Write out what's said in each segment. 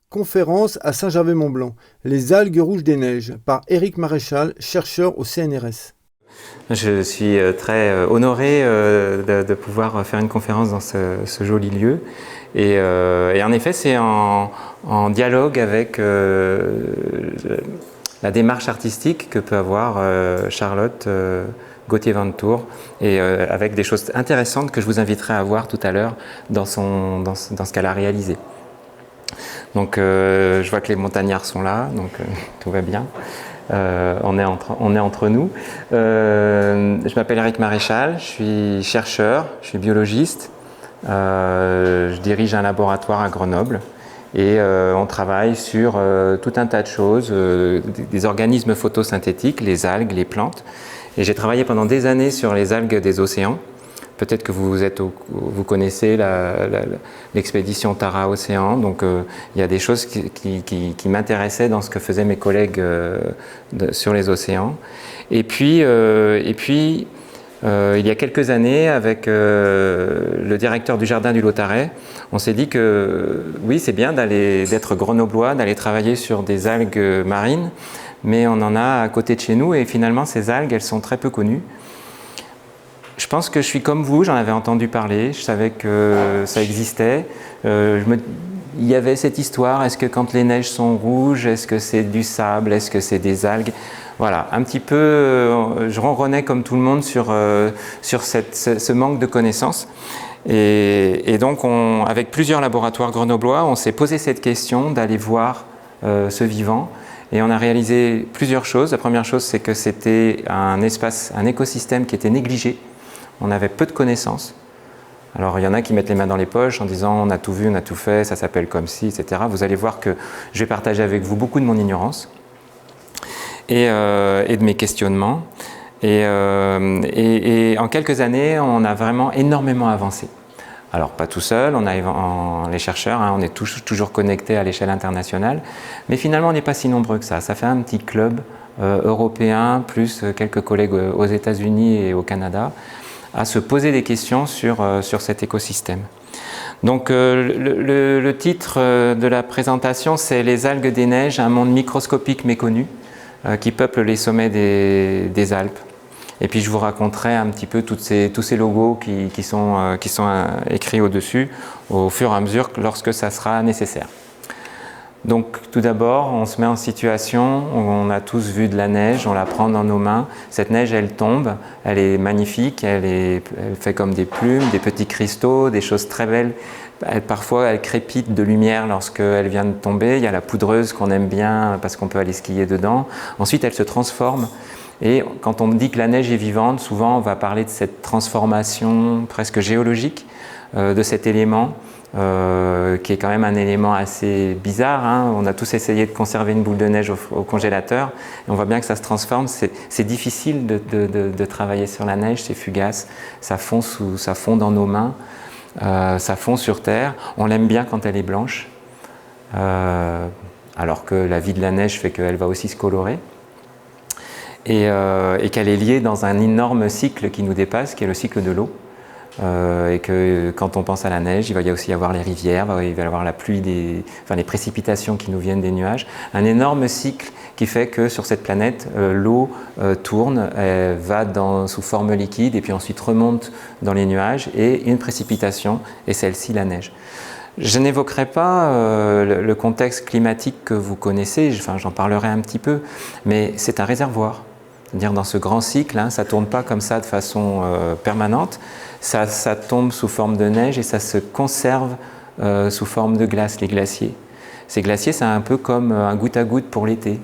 Conférence à Saint-Gervais-Mont-Blanc, les algues rouges des neiges, par Éric Maréchal, chercheur au CNRS. Je suis très honoré de pouvoir faire une conférence dans ce joli lieu. Et en effet, c'est en dialogue avec la démarche artistique que peut avoir Charlotte Gauthier-Vantour et avec des choses intéressantes que je vous inviterai à voir tout à l'heure dans ce qu'elle a réalisé. Donc je vois que les montagnards sont là, donc tout va bien. On est entre nous. Je m'appelle Éric Maréchal, je suis chercheur, je suis biologiste. Je dirige un laboratoire à Grenoble et on travaille sur tout un tas de choses, des organismes photosynthétiques, les algues, les plantes. Et j'ai travaillé pendant des années sur les algues des océans. Peut-être que vous connaissez l'expédition Tara Océan, donc il y a des choses qui m'intéressaient dans ce que faisaient mes collègues sur les océans. Et puis il y a quelques années, avec le directeur du Jardin du Lautaret, on s'est dit que oui, c'est bien d'être grenoblois, d'aller travailler sur des algues marines, mais on en a à côté de chez nous et finalement ces algues, elles sont très peu connues. Je pense que je suis comme vous, j'en avais entendu parler, je savais que ça existait. Il y avait cette histoire, est-ce que quand les neiges sont rouges, est-ce que c'est du sable, est-ce que c'est des algues? Voilà, un petit peu, je ronronnais comme tout le monde sur ce manque de connaissances. Et donc, avec plusieurs laboratoires grenoblois, on s'est posé cette question d'aller voir ce vivant. Et on a réalisé plusieurs choses. La première chose, c'est que c'était un écosystème qui était négligé. On avait peu de connaissances. Alors il y en a qui mettent les mains dans les poches en disant on a tout vu, on a tout fait, ça s'appelle comme ci, etc. Vous allez voir que je vais partager avec vous beaucoup de mon ignorance et de mes questionnements. Et en quelques années, on a vraiment énormément avancé. Alors pas tout seul, les chercheurs, on est toujours connectés à l'échelle internationale, mais finalement on n'est pas si nombreux que ça. Ça fait un petit club européen, plus quelques collègues aux États-Unis et au Canada, à se poser des questions sur cet écosystème. Donc le titre de la présentation, c'est « Les algues des neiges, un monde microscopique méconnu qui peuple les sommets des Alpes ». Et puis je vous raconterai un petit peu tous ces logos qui sont écrits au-dessus au fur et à mesure lorsque ça sera nécessaire. Donc tout d'abord, on se met en situation où on a tous vu de la neige, on la prend dans nos mains. Cette neige, elle tombe, elle est magnifique, elle fait comme des plumes, des petits cristaux, des choses très belles. Parfois, elle crépite de lumière lorsqu'elle vient de tomber. Il y a la poudreuse qu'on aime bien parce qu'on peut aller skier dedans. Ensuite, elle se transforme. Et quand on dit que la neige est vivante, souvent on va parler de cette transformation presque géologique de cet élément. Qui est quand même un élément assez bizarre. On a tous essayé de conserver une boule de neige au congélateur et on voit bien que ça se transforme. C'est difficile de travailler sur la neige, c'est fugace, ça fond dans nos mains, ça fond sur terre. On l'aime bien quand elle est blanche, alors que la vie de la neige fait qu'elle va aussi se colorer. Et qu'elle est liée dans un énorme cycle qui nous dépasse, qui est le cycle de l'eau. Et que quand on pense à la neige, il va y aussi y avoir les rivières, il va y avoir la pluie, les précipitations qui nous viennent des nuages. Un énorme cycle qui fait que sur cette planète, l'eau tourne, va sous forme liquide et puis ensuite remonte dans les nuages et une précipitation, et celle-ci la neige. Je n'évoquerai pas le contexte climatique que vous connaissez, j'en parlerai un petit peu, mais c'est un réservoir. C'est-à-dire dans ce grand cycle, ça ne tourne pas comme ça de façon permanente, ça tombe sous forme de neige et ça se conserve sous forme de glace, les glaciers. Ces glaciers, c'est un peu comme un goutte à goutte pour l'été.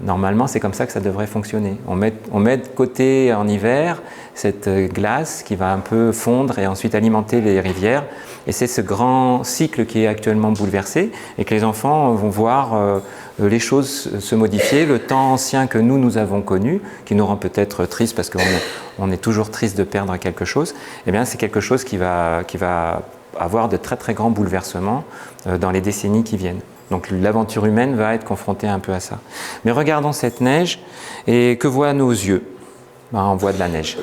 Normalement, c'est comme ça que ça devrait fonctionner. On met de côté en hiver cette glace qui va un peu fondre et ensuite alimenter les rivières. Et c'est ce grand cycle qui est actuellement bouleversé et que les enfants vont voir les choses se modifier. Le temps ancien que nous avons connu, qui nous rend peut-être tristes parce qu'on est toujours triste de perdre quelque chose, eh bien c'est quelque chose qui va avoir de très très grands bouleversements dans les décennies qui viennent. Donc l'aventure humaine va être confrontée un peu à ça. Mais regardons cette neige, et que voient nos yeux? On voit de la neige.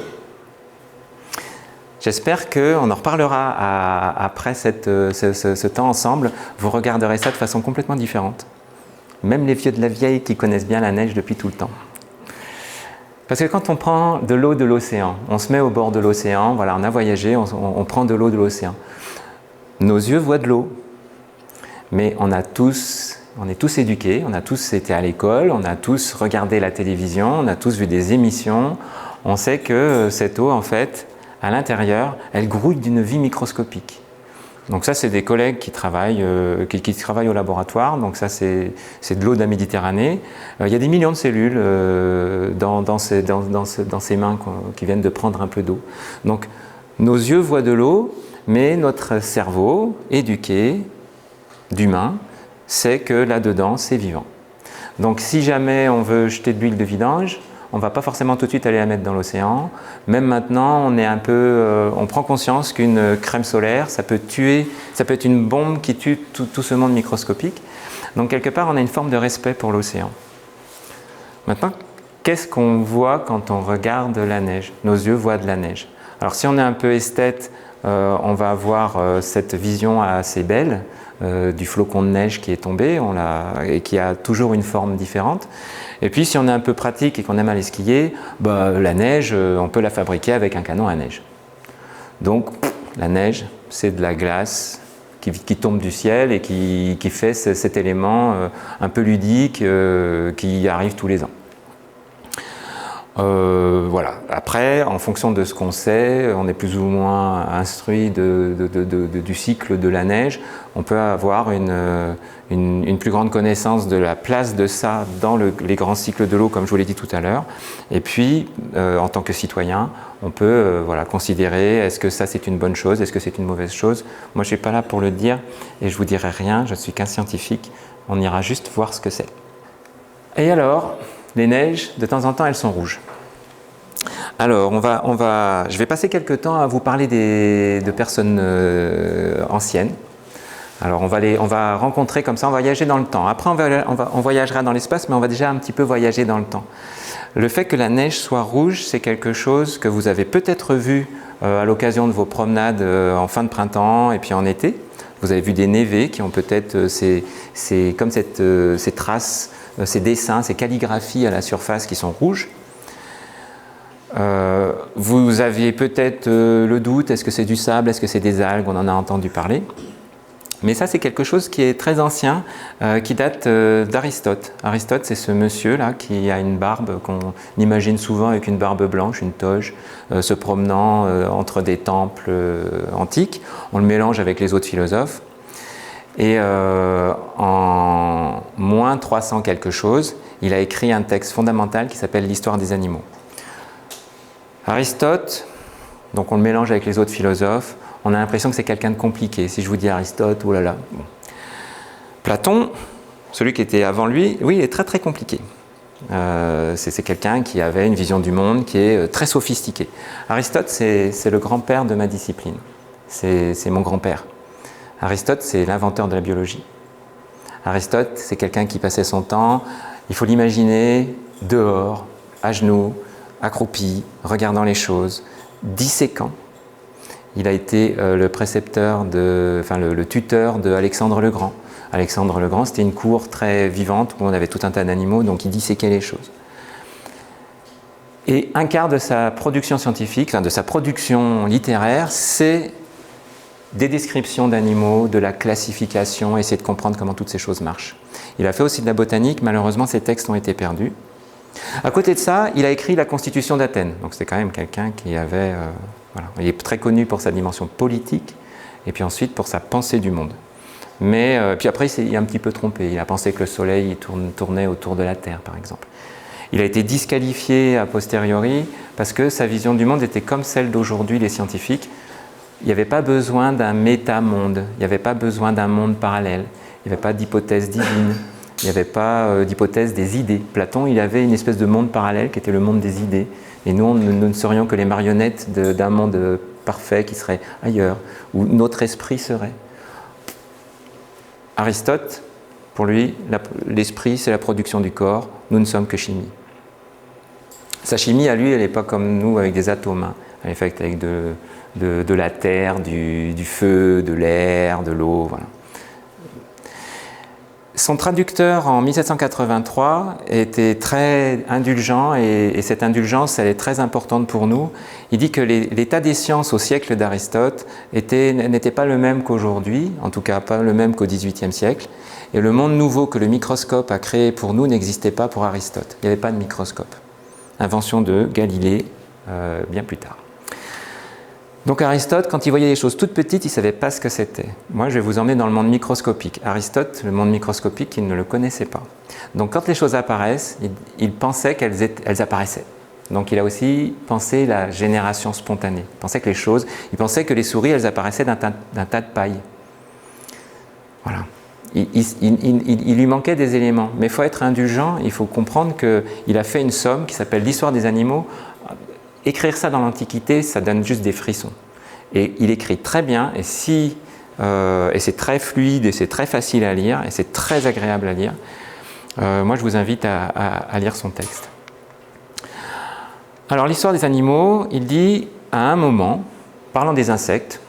J'espère qu'on en reparlera après ce temps ensemble. Vous regarderez ça de façon complètement différente. Même les vieux de la vieille qui connaissent bien la neige depuis tout le temps. Parce que quand on prend de l'eau de l'océan, on se met au bord de l'océan, voilà, on a voyagé, on prend de l'eau de l'océan. Nos yeux voient de l'eau, mais on est tous éduqués, on a tous été à l'école, on a tous regardé la télévision, on a tous vu des émissions. On sait que cette eau, en fait, à l'intérieur, elle grouille d'une vie microscopique. Donc ça, c'est des collègues qui travaillent au laboratoire. Donc ça, c'est de l'eau de la Méditerranée. Il y a des millions de cellules dans ces mains qui viennent de prendre un peu d'eau. Donc nos yeux voient de l'eau, mais notre cerveau, éduqué, d'humain, sait que là-dedans, c'est vivant. Donc si jamais on veut jeter de l'huile de vidange, on ne va pas forcément tout de suite aller la mettre dans l'océan. Même maintenant, on prend conscience qu'une crème solaire, ça peut être une bombe qui tue tout ce monde microscopique. Donc quelque part, on a une forme de respect pour l'océan. Maintenant, qu'est-ce qu'on voit quand on regarde la neige? Nos yeux voient de la neige. Alors si on est un peu esthète, on va avoir cette vision assez belle du flocon de neige qui est tombé et qui a toujours une forme différente. Et puis si on est un peu pratique et qu'on aime aller skier, la neige, on peut la fabriquer avec un canon à neige. Donc la neige, c'est de la glace qui tombe du ciel et qui fait cet élément un peu ludique qui arrive tous les ans. Voilà. Après, en fonction de ce qu'on sait, on est plus ou moins instruit du cycle de la neige. On peut avoir une plus grande connaissance de la place de ça dans les grands cycles de l'eau, comme je vous l'ai dit tout à l'heure. Et puis, en tant que citoyen, on peut considérer est-ce que ça c'est une bonne chose, est-ce que c'est une mauvaise chose. Moi, je ne suis pas là pour le dire et je ne vous dirai rien, je ne suis qu'un scientifique. On ira juste voir ce que c'est. Et alors, les neiges, de temps en temps, elles sont rouges. Alors, je vais passer quelques temps à vous parler de personnes anciennes. Alors, on va rencontrer comme ça, on va voyager dans le temps. Après, on voyagera dans l'espace, mais on va déjà un petit peu voyager dans le temps. Le fait que la neige soit rouge, c'est quelque chose que vous avez peut-être vu à l'occasion de vos promenades en fin de printemps et puis en été. Vous avez vu des névés qui ont peut-être ces traces, ces dessins, ces calligraphies à la surface qui sont rouges. Vous aviez peut-être le doute, est-ce que c'est du sable, est-ce que c'est des algues, on en a entendu parler. Mais ça, c'est quelque chose qui est très ancien, qui date d'Aristote. Aristote, c'est ce monsieur-là qui a une barbe qu'on imagine souvent avec une barbe blanche, une toge, se promenant entre des temples antiques. On le mélange avec les autres philosophes. Et en moins 300 quelque chose, il a écrit un texte fondamental qui s'appelle l'Histoire des animaux. Aristote, donc on le mélange avec les autres philosophes, on a l'impression que c'est quelqu'un de compliqué. Si je vous dis Aristote, oh là là. Bon. Platon, celui qui était avant lui, oui, il est très très compliqué. C'est quelqu'un qui avait une vision du monde qui est très sophistiquée. Aristote, c'est le grand-père de ma discipline. C'est mon grand-père. Aristote, c'est l'inventeur de la biologie. Aristote, c'est quelqu'un qui passait son temps, il faut l'imaginer, dehors, à genoux, accroupi, regardant les choses, disséquant. Il a été le tuteur de Alexandre le Grand. Alexandre le Grand, c'était une cour très vivante où on avait tout un tas d'animaux, donc il disséquait les choses. Et un quart de sa production scientifique, de sa production littéraire, c'est des descriptions d'animaux, de la classification, essayer de comprendre comment toutes ces choses marchent. Il a fait aussi de la botanique, malheureusement ses textes ont été perdus. À côté de ça, il a écrit la Constitution d'Athènes, donc c'était quand même quelqu'un qui avait... Il est très connu pour sa dimension politique, et puis ensuite pour sa pensée du monde. Mais puis après, il s'est un petit peu trompé, il a pensé que le Soleil tournait autour de la Terre, par exemple. Il a été disqualifié a posteriori, parce que sa vision du monde était comme celle d'aujourd'hui, les scientifiques. Il n'y avait pas besoin d'un méta-monde, il n'y avait pas besoin d'un monde parallèle, il n'y avait pas d'hypothèse divine, il n'y avait pas d'hypothèse des idées. Platon, il avait une espèce de monde parallèle qui était le monde des idées, et nous ne serions que les marionnettes d'un monde parfait qui serait ailleurs, où notre esprit serait. Aristote, pour lui, l'esprit c'est la production du corps, nous ne sommes que chimie. Sa chimie à lui, elle n'est pas comme nous avec des atomes, elle est faite avec de la terre, du feu, de l'air, de l'eau. Voilà. Son traducteur en 1783 était très indulgent et cette indulgence elle est très importante pour nous. Il dit que l'état des sciences au siècle d'Aristote n'était pas le même qu'aujourd'hui, en tout cas pas le même qu'au XVIIIe siècle, et le monde nouveau que le microscope a créé pour nous n'existait pas pour Aristote. Il n'y avait pas de microscope. Invention de Galilée bien plus tard. Donc Aristote, quand il voyait des choses toutes petites, il ne savait pas ce que c'était. Moi, je vais vous emmener dans le monde microscopique. Aristote, le monde microscopique, il ne le connaissait pas. Donc quand les choses apparaissent, il pensait qu'elles apparaissaient. Donc il a aussi pensé la génération spontanée. Il pensait que les souris, elles apparaissaient d'un tas de paille. Voilà. Il lui manquait des éléments. Mais il faut être indulgent, il faut comprendre qu'il a fait une somme qui s'appelle l'histoire des animaux. Écrire ça dans l'Antiquité, ça donne juste des frissons. Et il écrit très bien, et c'est très fluide, et c'est très facile à lire, et c'est très agréable à lire. Moi, je vous invite à lire son texte. Alors, l'histoire des animaux, il dit, à un moment, parlant des insectes,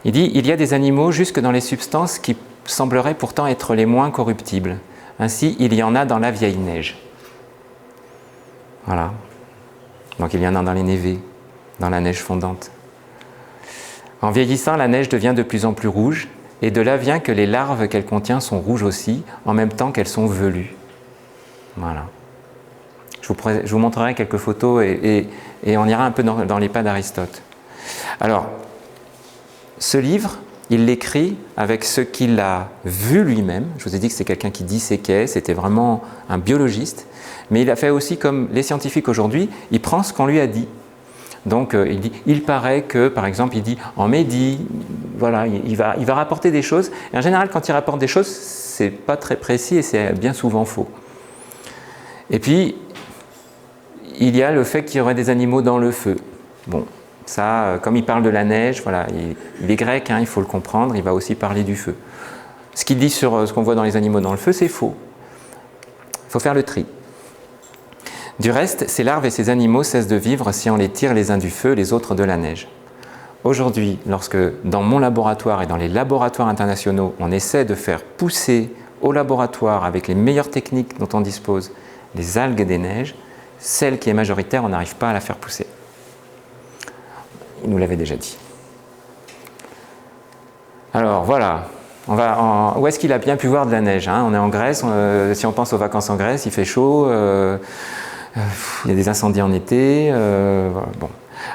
il dit, il y a des animaux jusque dans les substances qui sembleraient pourtant être les moins corruptibles. Ainsi, il y en a dans la vieille neige. Voilà. Donc il y en a dans les névés, dans la neige fondante. En vieillissant, la neige devient de plus en plus rouge, et de là vient que les larves qu'elle contient sont rouges aussi, en même temps qu'elles sont velues. Voilà. Je vous montrerai quelques photos et on ira un peu dans les pas d'Aristote. Alors, ce livre, il l'écrit avec ce qu'il a vu lui-même. Je vous ai dit que c'est quelqu'un qui disséquait, c'était vraiment un biologiste. Mais il a fait aussi comme les scientifiques aujourd'hui, il prend ce qu'on lui a dit. Donc il dit, il paraît que, par exemple, il dit en Médie, voilà, il va rapporter des choses. Et en général, quand il rapporte des choses, c'est pas très précis et c'est bien souvent faux. Et puis, il y a le fait qu'il y aurait des animaux dans le feu. Bon, ça, comme il parle de la neige, voilà, il est grec, hein, il faut le comprendre, il va aussi parler du feu. Ce qu'il dit sur ce qu'on voit dans les animaux dans le feu, c'est faux. Il faut faire le tri. Du reste, ces larves et ces animaux cessent de vivre si on les tire les uns du feu, les autres de la neige. Aujourd'hui, lorsque dans mon laboratoire et dans les laboratoires internationaux, on essaie de faire pousser au laboratoire avec les meilleures techniques dont on dispose les algues des neiges, celle qui est majoritaire, on n'arrive pas à la faire pousser. Il nous l'avait déjà dit. Alors voilà, où est-ce qu'il a bien pu voir de la neige, hein? On est en Grèce, si on pense aux vacances en Grèce, il fait chaud, il y a des incendies en été. Voilà, bon.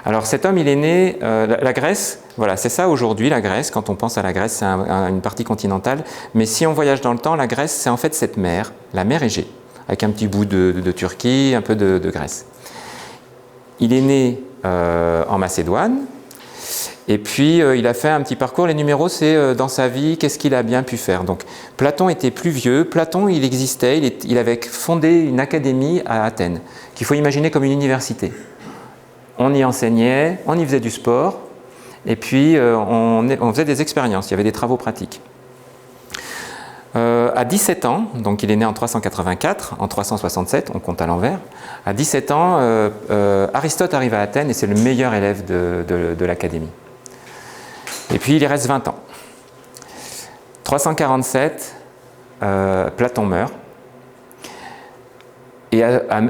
Alors cet homme, il est né, la Grèce, voilà, c'est ça aujourd'hui la Grèce, quand on pense à la Grèce, c'est une partie continentale, mais si on voyage dans le temps, la Grèce, c'est en fait cette mer, la mer Égée, avec un petit bout de Turquie, un peu de Grèce. Il est né en Macédoine, et puis il a fait un petit parcours. Les numéros, c'est dans sa vie, qu'est-ce qu'il a bien pu faire. Donc Platon était plus vieux. Platon, il existait, il avait fondé une académie à Athènes, qu'il faut imaginer comme une université. On y enseignait, on y faisait du sport, et puis on faisait des expériences, il y avait des travaux pratiques. À 17 ans, donc il est né en 384, en 367, on compte à l'envers. À 17 ans, Aristote arrive à Athènes et c'est le meilleur élève de l'académie. Et puis il y reste 20 ans. 347, Platon meurt. Et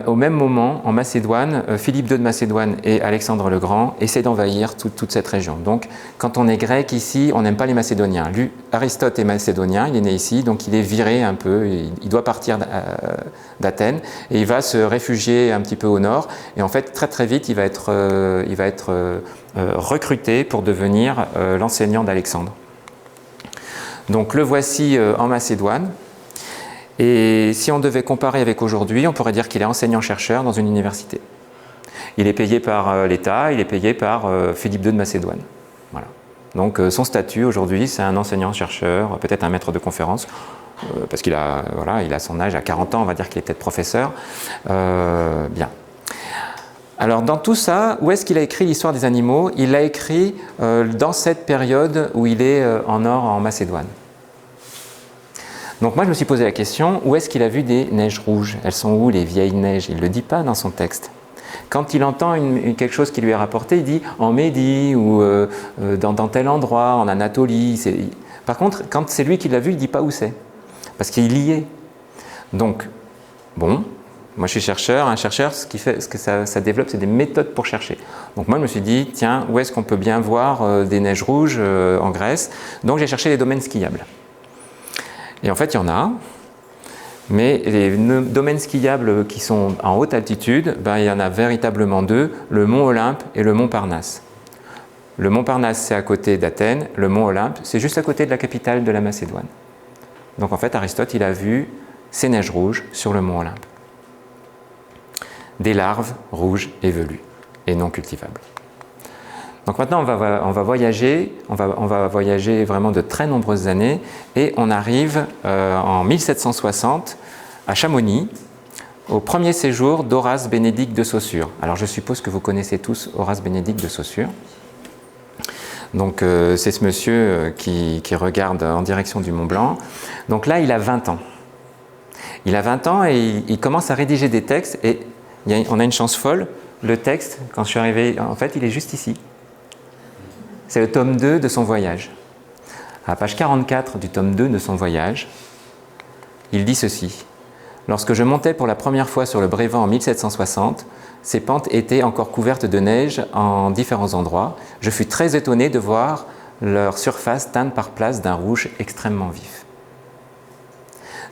au même moment, en Macédoine, Philippe II de Macédoine et Alexandre le Grand essaient d'envahir toute cette région. Donc, quand on est grec ici, on n'aime pas les Macédoniens. Lui, Aristote est macédonien, il est né ici, donc il est viré un peu, il doit partir d'Athènes, et il va se réfugier un petit peu au nord. Et en fait, très très vite, il va être recruté pour devenir l'enseignant d'Alexandre. Donc, le voici en Macédoine. Et si on devait comparer avec aujourd'hui, on pourrait dire qu'il est enseignant-chercheur dans une université. Il est payé par l'État, il est payé par Philippe II de Macédoine. Voilà. Donc son statut aujourd'hui, c'est un enseignant-chercheur, peut-être un maître de conférence, parce qu'il a, voilà, il a son âge, à 40 ans, on va dire qu'il est peut-être professeur. Bien. Alors dans tout ça, où est-ce qu'il a écrit l'histoire des animaux? Il l'a écrit dans cette période où il est en nord, en Macédoine. Donc moi je me suis posé la question, où est-ce qu'il a vu des neiges rouges? Elles sont où les vieilles neiges? Il ne le dit pas dans son texte. Quand il entend quelque chose qui lui est rapporté, il dit en Médie ou dans tel endroit, en Anatolie. Par contre, quand c'est lui qui l'a vu, il ne dit pas où c'est, parce qu'il y est. Donc, bon, moi je suis chercheur, un chercheur, ce que ça développe, c'est des méthodes pour chercher. Donc moi je me suis dit, tiens, où est-ce qu'on peut bien voir des neiges rouges en Grèce? Donc j'ai cherché les domaines skiables. Et en fait, il y en a, mais les domaines skiables qui sont en haute altitude, ben, il y en a véritablement deux, le mont Olympe et le mont Parnasse. Le mont Parnasse, c'est à côté d'Athènes, le mont Olympe, c'est juste à côté de la capitale de la Macédoine. Donc en fait, Aristote, il a vu ces neiges rouges sur le mont Olympe. Des larves rouges et velues, et non cultivables. Donc maintenant, on va voyager vraiment de très nombreuses années, et on arrive en 1760 à Chamonix, au premier séjour d'Horace Bénédict de Saussure. Alors je suppose que vous connaissez tous Horace Bénédict de Saussure. Donc c'est ce monsieur qui regarde en direction du Mont Blanc. Donc là, il a 20 ans. Il a 20 ans et il commence à rédiger des textes, et on a une chance folle. Le texte, quand je suis arrivé, en fait, il est juste ici. C'est le tome 2 de son voyage. À la page 44 du tome 2 de son voyage, il dit ceci. « Lorsque je montais pour la première fois sur le Brévent en 1760, ces pentes étaient encore couvertes de neige en différents endroits. Je fus très étonné de voir leur surface teinte par place d'un rouge extrêmement vif. »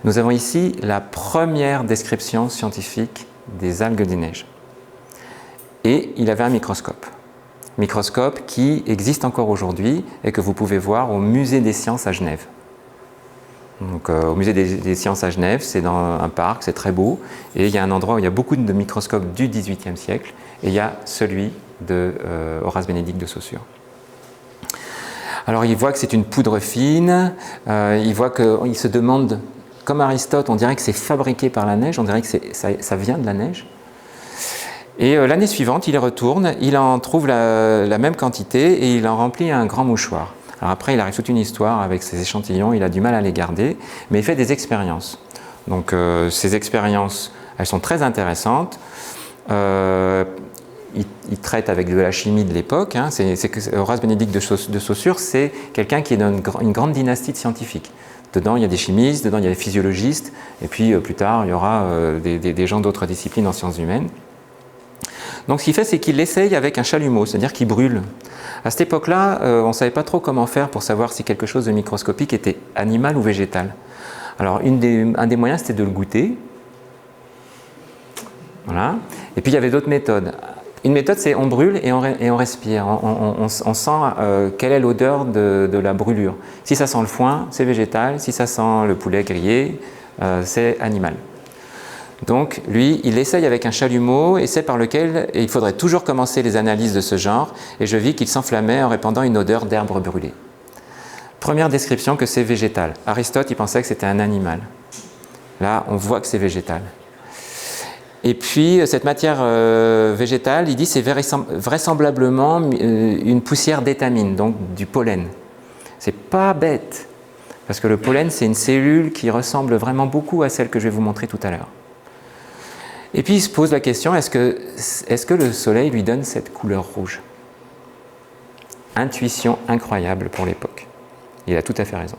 Nous avons ici la première description scientifique des algues des neiges. Et il avait un microscope. Microscope qui existe encore aujourd'hui et que vous pouvez voir au Musée des Sciences à Genève. Donc, au Musée des Sciences à Genève, c'est dans un parc, c'est très beau, et il y a un endroit où il y a beaucoup de microscopes du XVIIIe siècle, et il y a celui de Horace Bénédict de Saussure. Alors il voit que c'est une poudre fine, il voit qu'il se demande, comme Aristote, on dirait que c'est fabriqué par la neige, on dirait que ça vient de la neige. Et l'année suivante, il y retourne, il en trouve la même quantité et il en remplit un grand mouchoir. Alors après, il arrive toute une histoire avec ces échantillons, il a du mal à les garder, mais il fait des expériences. Donc ces expériences, elles sont très intéressantes. Il traite avec de la chimie de l'époque. Hein. Horace Bénédict de Saussure, c'est quelqu'un qui est dans une grande dynastie de scientifiques. Dedans, il y a des chimistes, dedans, il y a des physiologistes, et puis plus tard, il y aura des gens d'autres disciplines en sciences humaines. Donc ce qu'il fait, c'est qu'il l'essaye avec un chalumeau, c'est-à-dire qu'il brûle. À cette époque-là, on ne savait pas trop comment faire pour savoir si quelque chose de microscopique était animal ou végétal. Alors un des moyens, c'était de le goûter. Voilà. Et puis il y avait d'autres méthodes. Une méthode, c'est on brûle et on respire. On sent quelle est l'odeur de la brûlure. Si ça sent le foin, c'est végétal. Si ça sent le poulet grillé, c'est animal. Donc lui, il essaye avec un chalumeau, et c'est par lequel il faudrait toujours commencer les analyses de ce genre, et je vis qu'il s'enflammait en répandant une odeur d'herbe brûlée. Première description que c'est végétal. Aristote, il pensait que c'était un animal. Là, on voit que c'est végétal. Et puis, cette matière végétale, il dit c'est vraisemblablement une poussière d'étamine, donc du pollen. C'est pas bête, parce que le pollen, c'est une cellule qui ressemble vraiment beaucoup à celle que je vais vous montrer tout à l'heure. Et puis il se pose la question, est-ce que le soleil lui donne cette couleur rouge? Intuition incroyable pour l'époque. Il a tout à fait raison.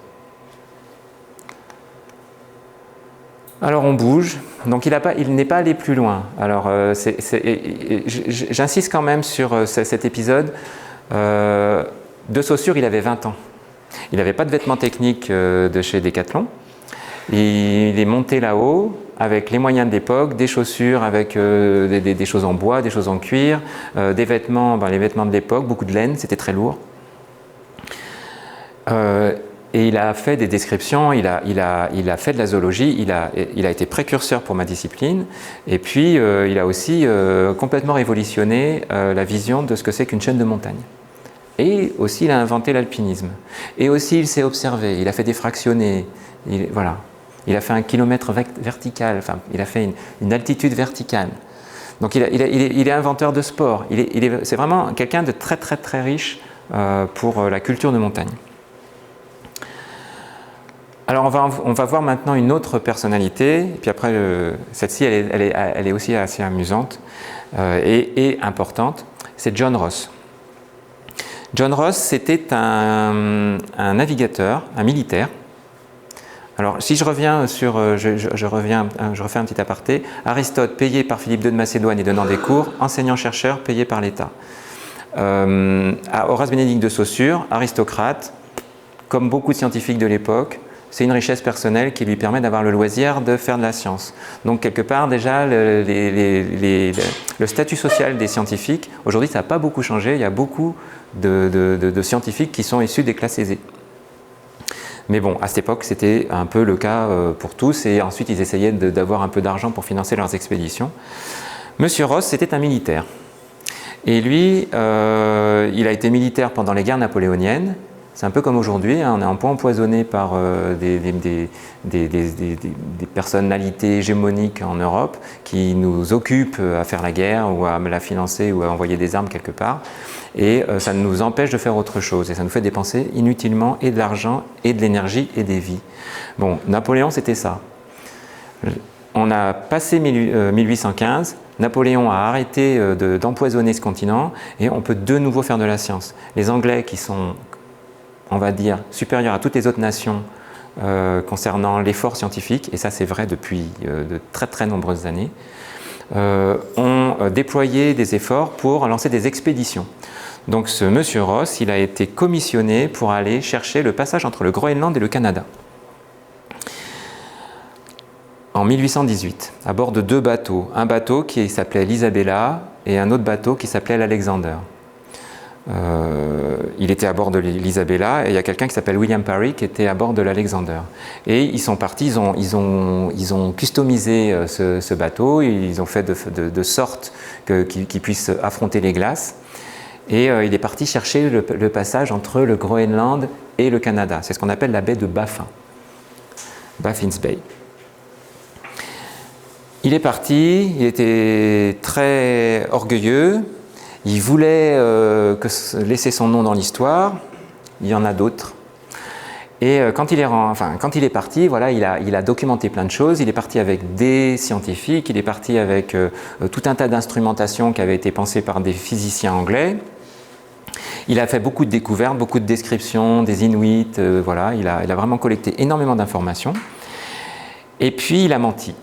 Alors on bouge, donc il n'est pas allé plus loin. Alors j'insiste quand même sur cet épisode. De Saussure, il avait 20 ans. Il n'avait pas de vêtements techniques de chez Decathlon. Il est monté là-haut avec les moyens de l'époque, des chaussures avec des choses en bois, des choses en cuir, des vêtements, les vêtements de l'époque, beaucoup de laine, c'était très lourd. Et il a fait des descriptions, il a fait de la zoologie, il a été précurseur pour ma discipline, et puis il a aussi complètement révolutionné la vision de ce que c'est qu'une chaîne de montagne. Et aussi il a inventé l'alpinisme. Et aussi il s'est observé, il a fait des fractionnés, voilà. Il a fait un kilomètre vertical, enfin, il a fait une altitude verticale. Donc il est inventeur de sport. C'est vraiment quelqu'un de très très très riche pour la culture de montagne. Alors on va voir maintenant une autre personnalité, et puis après celle-ci elle est aussi assez amusante et importante, c'est John Ross. John Ross, c'était un navigateur, un militaire. Alors si je reviens sur, je refais un petit aparté, Aristote payé par Philippe II de Macédoine et donnant des cours, enseignant-chercheur payé par l'État. Horace Bénédict de Saussure, aristocrate, comme beaucoup de scientifiques de l'époque, c'est une richesse personnelle qui lui permet d'avoir le loisir de faire de la science. Donc quelque part déjà, le statut social des scientifiques, aujourd'hui ça n'a pas beaucoup changé, il y a beaucoup de scientifiques qui sont issus des classes aisées. Mais bon, à cette époque c'était un peu le cas pour tous, et ensuite ils essayaient d'avoir un peu d'argent pour financer leurs expéditions. Monsieur Ross, c'était un militaire. Et lui, il a été militaire pendant les guerres napoléoniennes. C'est un peu comme aujourd'hui, hein, on est un peu empoisonné par des personnalités hégémoniques en Europe qui nous occupent à faire la guerre ou à la financer ou à envoyer des armes quelque part. Et ça nous empêche de faire autre chose. Et ça nous fait dépenser inutilement et de l'argent et de l'énergie et des vies. Bon, Napoléon, c'était ça. On a passé 1815, Napoléon a arrêté d'empoisonner ce continent et on peut de nouveau faire de la science. Les Anglais qui sont, on va dire, supérieurs à toutes les autres nations concernant l'effort scientifique, et ça c'est vrai depuis de très très nombreuses années, ont déployé des efforts pour lancer des expéditions. Donc ce monsieur Ross, il a été commissionné pour aller chercher le passage entre le Groenland et le Canada. En 1818, à bord de 2 bateaux. Un bateau qui s'appelait l'Isabella et un autre bateau qui s'appelait l'Alexander. Il était à bord de l'Isabella et il y a quelqu'un qui s'appelle William Parry qui était à bord de l'Alexander. Et ils sont partis, ils ont customisé ce bateau, ils ont fait de sorte qu'il puisse affronter les glaces. Et il est parti chercher le passage entre le Groenland et le Canada. C'est ce qu'on appelle la baie de Baffin, Baffin's Bay. Il est parti, il était très orgueilleux, il voulait laisser son nom dans l'histoire, il y en a d'autres. Et quand il est parti, voilà, il a documenté plein de choses, il est parti avec des scientifiques, il est parti avec tout un tas d'instrumentation qui avait été pensée par des physiciens anglais. Il a fait beaucoup de découvertes, beaucoup de descriptions, des Inuits, voilà, il a vraiment collecté énormément d'informations. Et puis il a menti.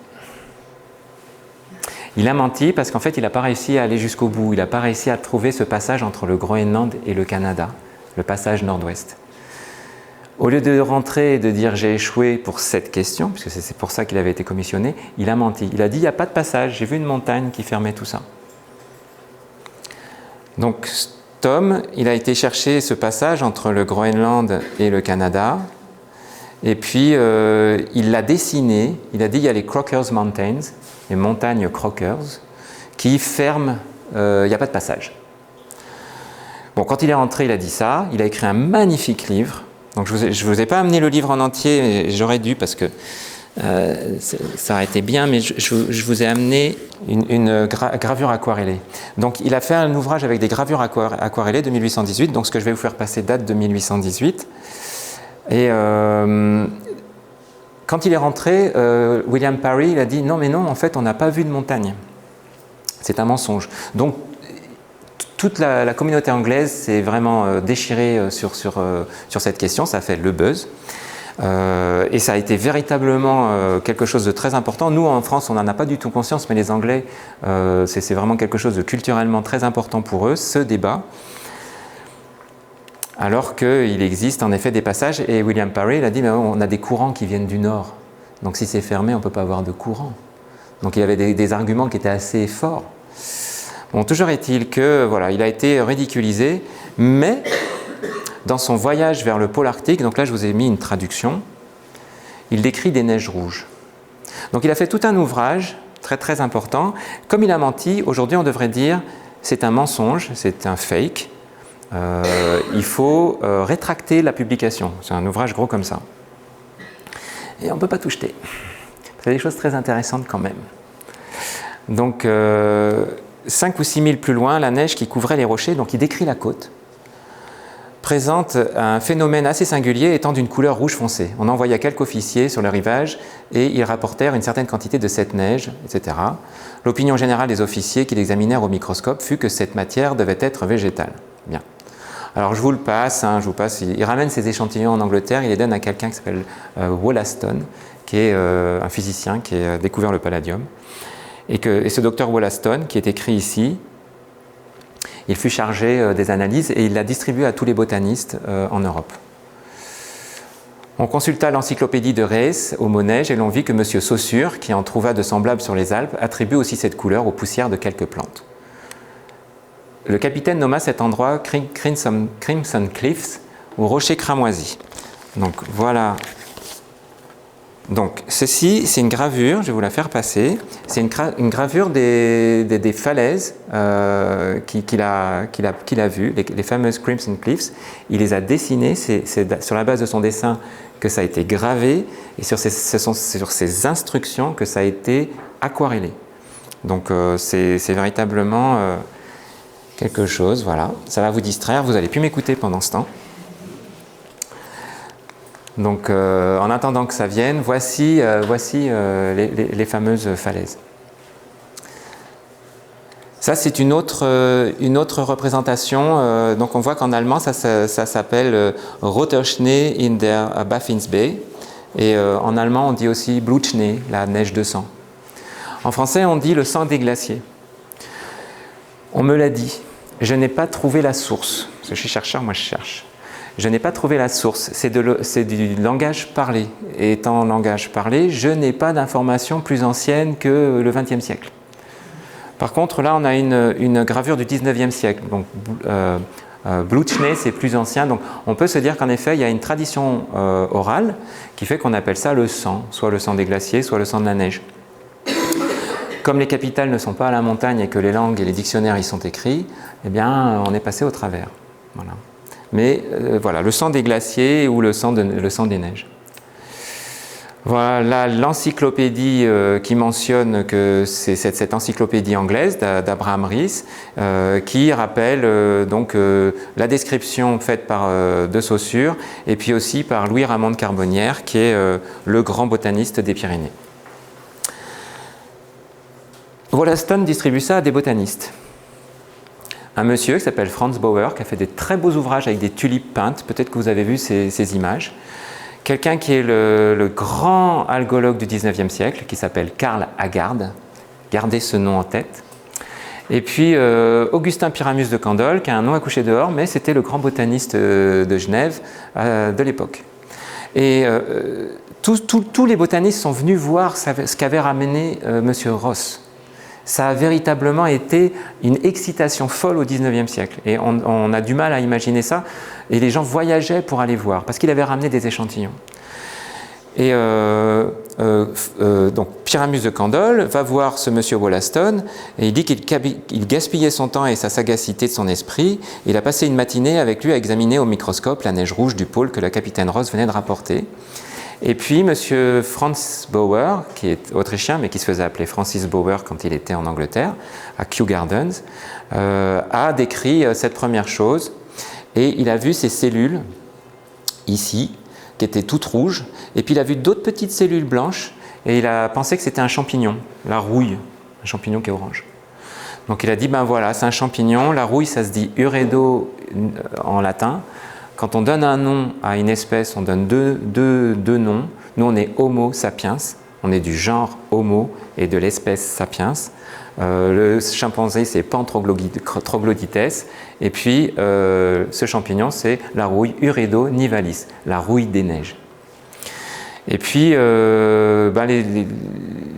Il a menti parce qu'en fait, il n'a pas réussi à aller jusqu'au bout. Il n'a pas réussi à trouver ce passage entre le Groenland et le Canada, le passage nord-ouest. Au lieu de rentrer et de dire « j'ai échoué pour cette question », puisque c'est pour ça qu'il avait été commissionné, il a menti. Il a dit « il n'y a pas de passage, j'ai vu une montagne qui fermait tout ça ». Donc Tom, il a été chercher ce passage entre le Groenland et le Canada, et puis il l'a dessiné. Il a dit « il y a les Crockers Mountains », les montagnes Crockers, qui ferment, il n'y a pas de passage. Bon, quand il est rentré, il a dit ça, il a écrit un magnifique livre. Donc je ne vous ai pas amené le livre en entier, j'aurais dû parce que ça aurait été bien, mais je vous ai amené une gravure aquarellée. Donc il a fait un ouvrage avec des gravures aquarellées de 1818, donc ce que je vais vous faire passer date de 1818. Et quand il est rentré, William Parry il a dit « non mais non, en fait on n'a pas vu de montagne, c'est un mensonge ». Donc toute la communauté anglaise s'est vraiment déchirée sur cette question, ça a fait le buzz. Et ça a été véritablement quelque chose de très important. Nous en France on n'en a pas du tout conscience, mais les Anglais, c'est vraiment quelque chose de culturellement très important pour eux, ce débat. Alors qu'il existe en effet des passages, et William Parry il a dit mais on a des courants qui viennent du nord, donc si c'est fermé on ne peut pas avoir de courant. Donc il y avait des arguments qui étaient assez forts. Bon, toujours est-il que voilà, il a été ridiculisé, mais dans son voyage vers le pôle Arctique, donc là je vous ai mis une traduction, il décrit des neiges rouges. Donc il a fait tout un ouvrage très très important. Comme il a menti, aujourd'hui on devrait dire c'est un mensonge, c'est un fake. Il faut rétracter la publication. C'est un ouvrage gros comme ça. Et on ne peut pas tout jeter. C'est des choses très intéressantes quand même. Donc 5 ou 6 milles plus loin, la neige qui couvrait les rochers, donc il décrit la côte. présente un phénomène assez singulier étant d'une couleur rouge foncé. On envoya quelques officiers sur le rivage et ils rapportèrent une certaine quantité de cette neige, etc. L'opinion générale des officiers qui l'examinèrent au microscope fut que cette matière devait être végétale. Bien. Alors je vous le passe, il ramène ces échantillons en Angleterre, il les donne à quelqu'un qui s'appelle Wollaston, qui est un physicien qui a découvert le palladium. Et ce docteur Wollaston, qui est écrit ici, il fut chargé des analyses et il l'a distribué à tous les botanistes en Europe. On consulta l'encyclopédie de Rees au Mot-Neige et l'on vit que M. Saussure, qui en trouva de semblables sur les Alpes, attribue aussi cette couleur aux poussières de quelques plantes. Le capitaine nomma cet endroit Crimson Cliffs ou rocher cramoisi. Donc voilà. Donc ceci, c'est une gravure, je vais vous la faire passer. C'est une gravure des falaises qu'il a vues, les fameuses Crimson Cliffs. Il les a dessinées, c'est sur la base de son dessin que ça a été gravé et ce sont sur ces instructions que ça a été aquarellé. Donc c'est véritablement quelque chose, voilà. Ça va vous distraire, vous n'allez plus m'écouter pendant ce temps. Donc en attendant que ça vienne, voici les fameuses falaises. Ça c'est une autre représentation, donc on voit qu'en allemand ça s'appelle Roter Schnee in der Baffinsbay et en allemand on dit aussi Blutschnee, la neige de sang. En français on dit le sang des glaciers. On me l'a dit, je n'ai pas trouvé la source, parce que je suis chercheur, moi je cherche. Je n'ai pas trouvé la source, c'est du langage parlé. Et étant langage parlé, je n'ai pas d'informations plus anciennes que le XXe siècle. Par contre, là, on a une gravure du XIXe siècle. Donc, Blutschnee, c'est plus ancien. Donc, on peut se dire qu'en effet, il y a une tradition orale qui fait qu'on appelle ça le sang, soit le sang des glaciers, soit le sang de la neige. Comme les capitales ne sont pas à la montagne et que les langues et les dictionnaires y sont écrits, eh bien, on est passé au travers. Voilà. Mais voilà, le sang des glaciers ou le sang des neiges. Voilà l'encyclopédie qui mentionne que c'est cette encyclopédie anglaise d'Abraham Rees qui rappelle donc la description faite par de Saussure et puis aussi par Louis Ramond de Carbonnières qui est le grand botaniste des Pyrénées. Wollaston distribue ça à des botanistes. Un monsieur qui s'appelle Franz Bauer, qui a fait des très beaux ouvrages avec des tulipes peintes, peut-être que vous avez vu ces images. Quelqu'un qui est le grand algologue du XIXe siècle, qui s'appelle Karl Agard, gardez ce nom en tête. Et puis Augustin Pyramus de Candolle, qui a un nom à coucher dehors, mais c'était le grand botaniste de Genève de l'époque. Et tous les botanistes sont venus voir ce qu'avait ramené monsieur Ross. Ça a véritablement été une excitation folle au XIXe siècle. Et on a du mal à imaginer ça. Et les gens voyageaient pour aller voir, parce qu'il avait ramené des échantillons. Et donc Pyramus de Candolle va voir ce monsieur Wollaston, et il dit qu'il gaspillait son temps et sa sagacité de son esprit. Il a passé une matinée avec lui à examiner au microscope la neige rouge du pôle que le capitaine Ross venait de rapporter. Et puis, M. Franz Bauer, qui est autrichien, mais qui se faisait appeler Francis Bauer quand il était en Angleterre, à Kew Gardens, a décrit cette première chose. Et il a vu ces cellules, ici, qui étaient toutes rouges. Et puis, il a vu d'autres petites cellules blanches. Et il a pensé que c'était un champignon, la rouille, un champignon qui est orange. Donc, il a dit, ben voilà, c'est un champignon. La rouille, ça se dit uredo en latin. Quand on donne un nom à une espèce, on donne deux noms. Nous, on est Homo sapiens, on est du genre Homo et de l'espèce sapiens. Le chimpanzé, c'est Pantroglodytes. Et puis, ce champignon, c'est la rouille Uredo nivalis, la rouille des neiges. Et puis,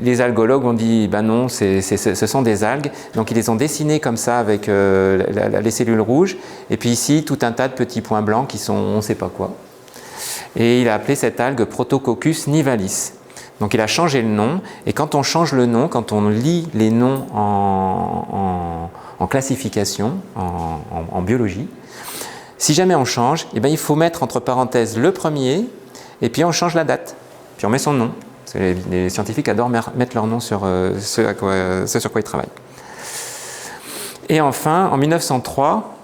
les algologues ont dit, ben non, ce sont des algues. Donc, ils les ont dessinées comme ça avec les cellules rouges. Et puis ici, tout un tas de petits points blancs qui sont on ne sait pas quoi. Et il a appelé cette algue Protococcus nivalis. Donc, il a changé le nom. Et quand on change le nom, quand on lit les noms en classification, en biologie, si jamais on change, eh ben, il faut mettre entre parenthèses le premier, et puis on change la date. Puis on met son nom. Parce que les scientifiques adorent mettre leur nom sur ce sur quoi ils travaillent. Et enfin, en 1903,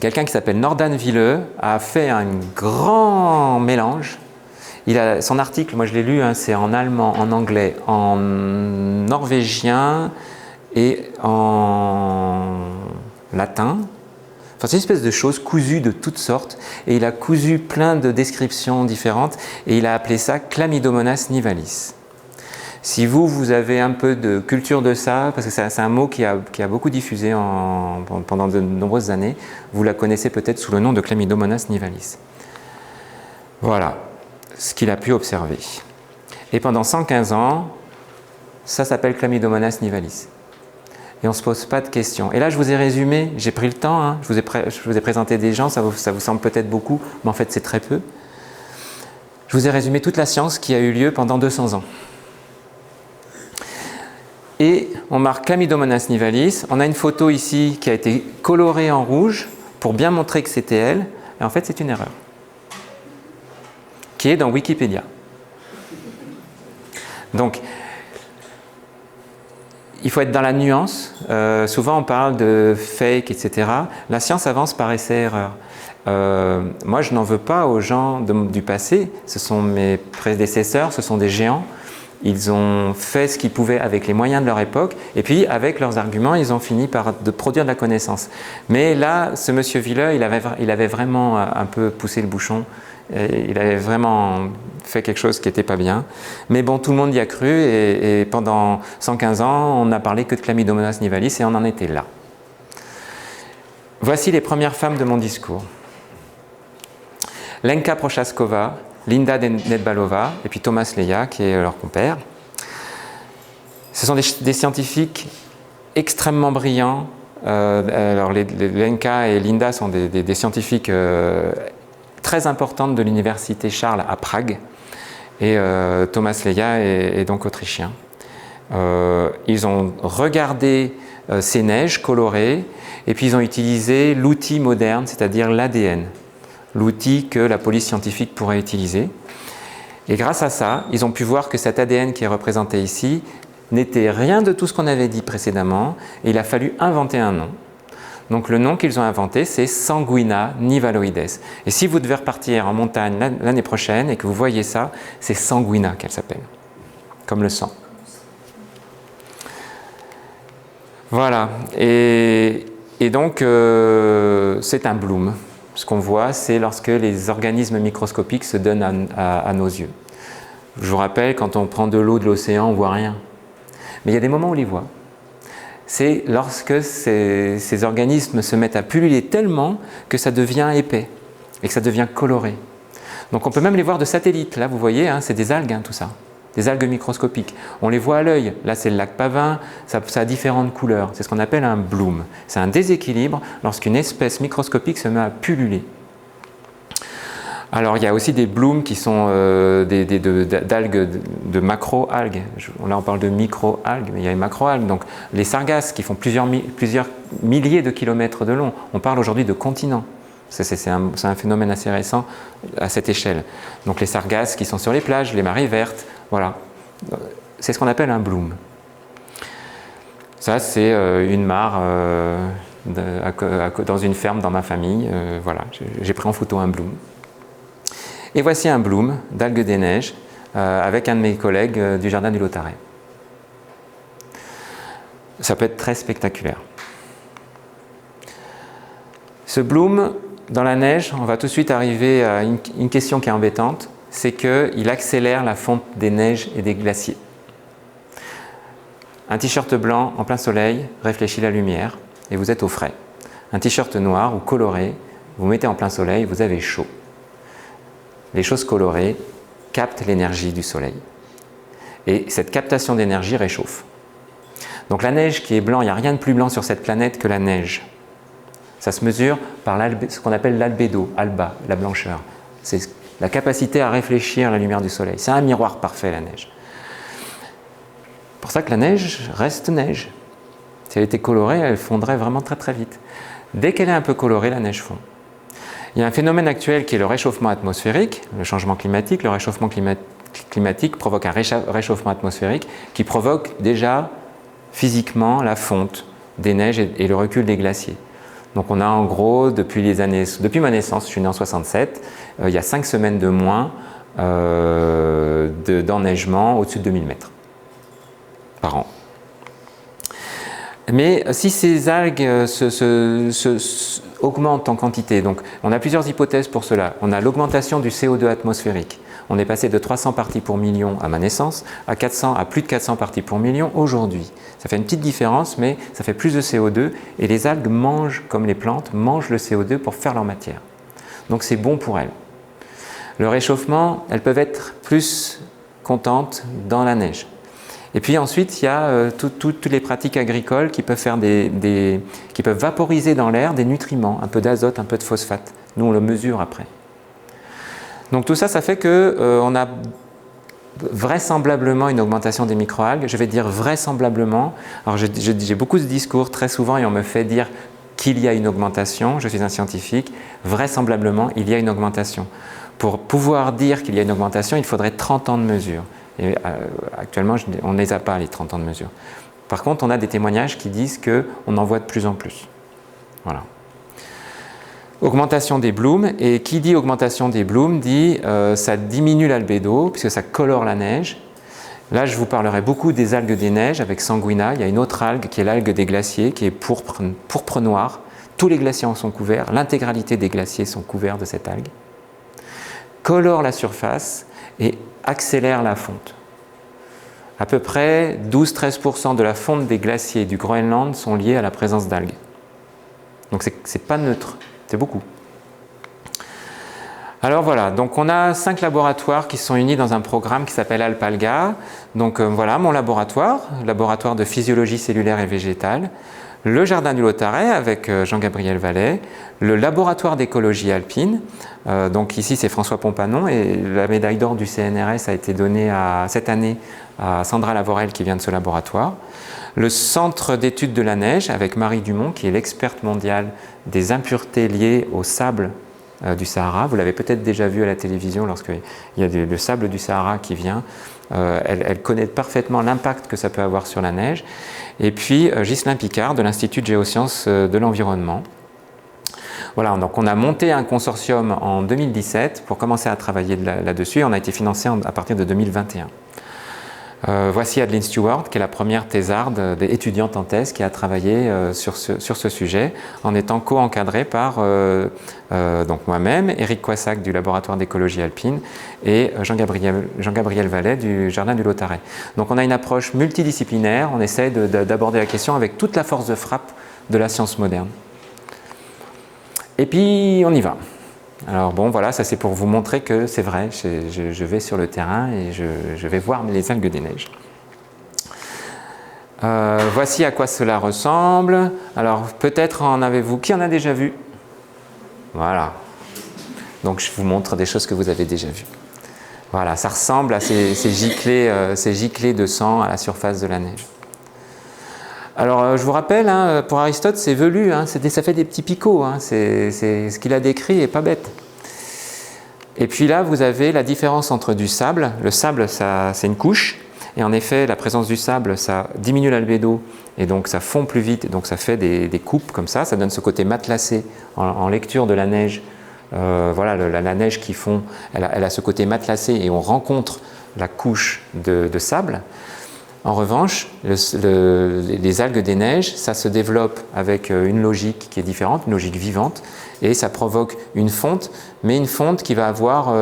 quelqu'un qui s'appelle Nordan Villeux a fait un grand mélange. Son article, moi je l'ai lu, hein, c'est en allemand, en anglais, en norvégien et en latin. Enfin, c'est une espèce de chose cousue de toutes sortes, et il a cousu plein de descriptions différentes, et il a appelé ça Chlamydomonas nivalis. Si vous avez un peu de culture de ça, parce que c'est un mot qui a beaucoup diffusé pendant de nombreuses années, vous la connaissez peut-être sous le nom de Chlamydomonas nivalis. Voilà ce qu'il a pu observer. Et pendant 115 ans, ça s'appelle Chlamydomonas nivalis. Et on ne se pose pas de questions. Et là, je vous ai résumé, j'ai pris le temps, hein, je vous ai présenté des gens, ça vous semble peut-être beaucoup, mais en fait c'est très peu. Je vous ai résumé toute la science qui a eu lieu pendant 200 ans. Et on marque Chlamydomonas nivalis. On a une photo ici qui a été colorée en rouge pour bien montrer que c'était elle. Et en fait, c'est une erreur qui est dans Wikipédia. Donc, il faut être dans la nuance. Souvent, on parle de fake, etc. La science avance par essai-erreur. Moi, je n'en veux pas aux gens du passé. Ce sont mes prédécesseurs, ce sont des géants. Ils ont fait ce qu'ils pouvaient avec les moyens de leur époque, et puis avec leurs arguments, ils ont fini par produire de la connaissance. Mais là, ce monsieur Villeux, il avait vraiment un peu poussé le bouchon. Il avait vraiment fait quelque chose qui n'était pas bien. Mais bon, tout le monde y a cru, et pendant 115 ans, on n'a parlé que de Chlamydomonas nivalis, et on en était là. Voici les premières femmes de mon discours. Lenka Prochaskova, Linda Nedbalova et puis Thomas Leja, qui est leur compère. Ce sont des scientifiques extrêmement brillants. Alors Lenka et Linda sont des scientifiques très importantes de l'université Charles à Prague. Et Thomas Leja est donc autrichien. Ils ont regardé ces neiges colorées et puis ils ont utilisé l'outil moderne, c'est-à-dire l'ADN. L'outil que la police scientifique pourrait utiliser. Et grâce à ça, ils ont pu voir que cet ADN qui est représenté ici n'était rien de tout ce qu'on avait dit précédemment, et il a fallu inventer un nom. Donc le nom qu'ils ont inventé, c'est Sanguina nivaloides. Et si vous devez repartir en montagne l'année prochaine et que vous voyez ça, c'est Sanguina qu'elle s'appelle, comme le sang. Voilà, et donc c'est un bloom. Ce qu'on voit, c'est lorsque les organismes microscopiques se donnent à nos yeux. Je vous rappelle, quand on prend de l'eau de l'océan, on ne voit rien. Mais il y a des moments où on les voit. C'est lorsque ces organismes se mettent à pulluler tellement que ça devient épais et que ça devient coloré. Donc on peut même les voir de satellite. Là, vous voyez, hein, c'est des algues, hein, tout ça. Des algues microscopiques. On les voit à l'œil. Là, c'est le lac Pavin, ça a différentes couleurs. C'est ce qu'on appelle un bloom. C'est un déséquilibre lorsqu'une espèce microscopique se met à pulluler. Alors, il y a aussi des blooms qui sont d'algues, de macro-algues. Là, on parle de micro-algues, mais il y a les macro-algues. Donc, les sargasses qui font plusieurs milliers de kilomètres de long. On parle aujourd'hui de continents. C'est un phénomène assez récent à cette échelle. Donc, les sargasses qui sont sur les plages, les marées vertes. Voilà, c'est ce qu'on appelle un bloom. Ça, c'est une mare dans une ferme dans ma famille. Voilà, j'ai pris en photo un bloom. Et voici un bloom d'algues des neiges avec un de mes collègues du jardin du Lautaret. Ça peut être très spectaculaire. Ce bloom, dans la neige, on va tout de suite arriver à une question qui est embêtante. C'est qu'il accélère la fonte des neiges et des glaciers. Un t-shirt blanc en plein soleil réfléchit la lumière et vous êtes au frais. Un t-shirt noir ou coloré, vous mettez en plein soleil, vous avez chaud. Les choses colorées captent l'énergie du soleil. Et cette captation d'énergie réchauffe. Donc la neige qui est blanc, il n'y a rien de plus blanc sur cette planète que la neige. Ça se mesure par ce qu'on appelle l'albédo, alba, la blancheur. C'est la capacité à réfléchir la lumière du soleil. C'est un miroir parfait, la neige. C'est pour ça que la neige reste neige. Si elle était colorée, elle fondrait vraiment très très vite. Dès qu'elle est un peu colorée, la neige fond. Il y a un phénomène actuel qui est le réchauffement atmosphérique, le changement climatique. Le réchauffement climatique provoque un réchauffement atmosphérique qui provoque déjà physiquement la fonte des neiges et le recul des glaciers. Donc on a en gros, depuis ma naissance, je suis né en 67, il y a 5 semaines de moins d'enneigement au-dessus de 2000 mètres par an. Mais si ces algues augmentent en quantité, donc on a plusieurs hypothèses pour cela. On a l'augmentation du CO2 atmosphérique. On est passé de 300 parties pour million à ma naissance à plus de 400 parties pour million aujourd'hui. Ça fait une petite différence, mais ça fait plus de CO2 et les algues mangent, comme les plantes, mangent le CO2 pour faire leur matière. Donc c'est bon pour elles. Le réchauffement, elles peuvent être plus contentes dans la neige. Et puis ensuite, il y a toutes les pratiques agricoles qui peuvent faire qui peuvent vaporiser dans l'air des nutriments, un peu d'azote, un peu de phosphate. Nous, on le mesure après. Donc tout ça, ça fait qu'on a vraisemblablement une augmentation des microalgues. Je vais dire vraisemblablement. Alors j'ai beaucoup de discours très souvent et on me fait dire qu'il y a une augmentation. Je suis un scientifique. Vraisemblablement, il y a une augmentation. Pour pouvoir dire qu'il y a une augmentation, il faudrait 30 ans de mesure. Et actuellement, on ne les a pas, les 30 ans de mesure. Par contre, on a des témoignages qui disent qu'on en voit de plus en plus. Voilà. Augmentation des blooms. Et qui dit augmentation des blooms dit ça diminue l'albédo, puisque ça colore la neige. Là, je vous parlerai beaucoup des algues des neiges avec Sanguina. Il y a une autre algue qui est l'algue des glaciers, qui est pourpre noire. Tous les glaciers en sont couverts. L'intégralité des glaciers sont couverts de cette algue. Colore la surface et accélère la fonte. À peu près 12-13% de la fonte des glaciers du Groenland sont liés à la présence d'algues. Donc c'est pas neutre, c'est beaucoup. Alors voilà, donc on a 5 laboratoires qui sont unis dans un programme qui s'appelle Alpalga. Donc voilà mon laboratoire de physiologie cellulaire et végétale, le Jardin du Lautaret avec Jean-Gabriel Vallet, le laboratoire d'écologie alpine, donc ici c'est François Pompanon et la médaille d'or du CNRS a été donnée cette année à Sandra Lavorel qui vient de ce laboratoire, le centre d'études de la neige avec Marie Dumont qui est l'experte mondiale des impuretés liées au sable du Sahara. Vous l'avez peut-être déjà vu à la télévision lorsqu'il y a le sable du Sahara qui vient. Elle connaît parfaitement l'impact que ça peut avoir sur la neige. Et puis Ghislain Picard de l'Institut de géosciences de l'environnement. Voilà, donc on a monté un consortium en 2017 pour commencer à travailler là-dessus. On a été financé à partir de 2021. Voici Adeline Stewart, qui est la première thésarde étudiante en thèse qui a travaillé sur ce sujet, en étant co-encadrée par donc moi-même, Éric Coissac du laboratoire d'écologie alpine et Jean-Gabriel Vallet du Jardin du Lautaret. Donc on a une approche multidisciplinaire, on essaie d'aborder la question avec toute la force de frappe de la science moderne. Et puis on y va. Alors bon, voilà, ça c'est pour vous montrer que c'est vrai, je vais sur le terrain et je vais voir les algues des neiges. Voici à quoi cela ressemble. Alors peut-être en avez-vous, qui en a déjà vu? Voilà. Donc je vous montre des choses que vous avez déjà vues. Voilà, ça ressemble à ces giclées de sang à la surface de la neige. Alors je vous rappelle, hein, pour Aristote c'est velu, hein, ça fait des petits picots, hein, ce qu'il a décrit est pas bête. Et puis là vous avez la différence entre du sable, le sable c'est une couche, et en effet la présence du sable ça diminue l'albédo, et donc ça fond plus vite, et donc ça fait des coupes comme ça donne ce côté matelassé en lecture de la neige. Voilà, la neige qui fond, elle a ce côté matelassé et on rencontre la couche de sable. En revanche, les algues des neiges, ça se développe avec une logique qui est différente, une logique vivante, et ça provoque une fonte, mais une fonte qui va avoir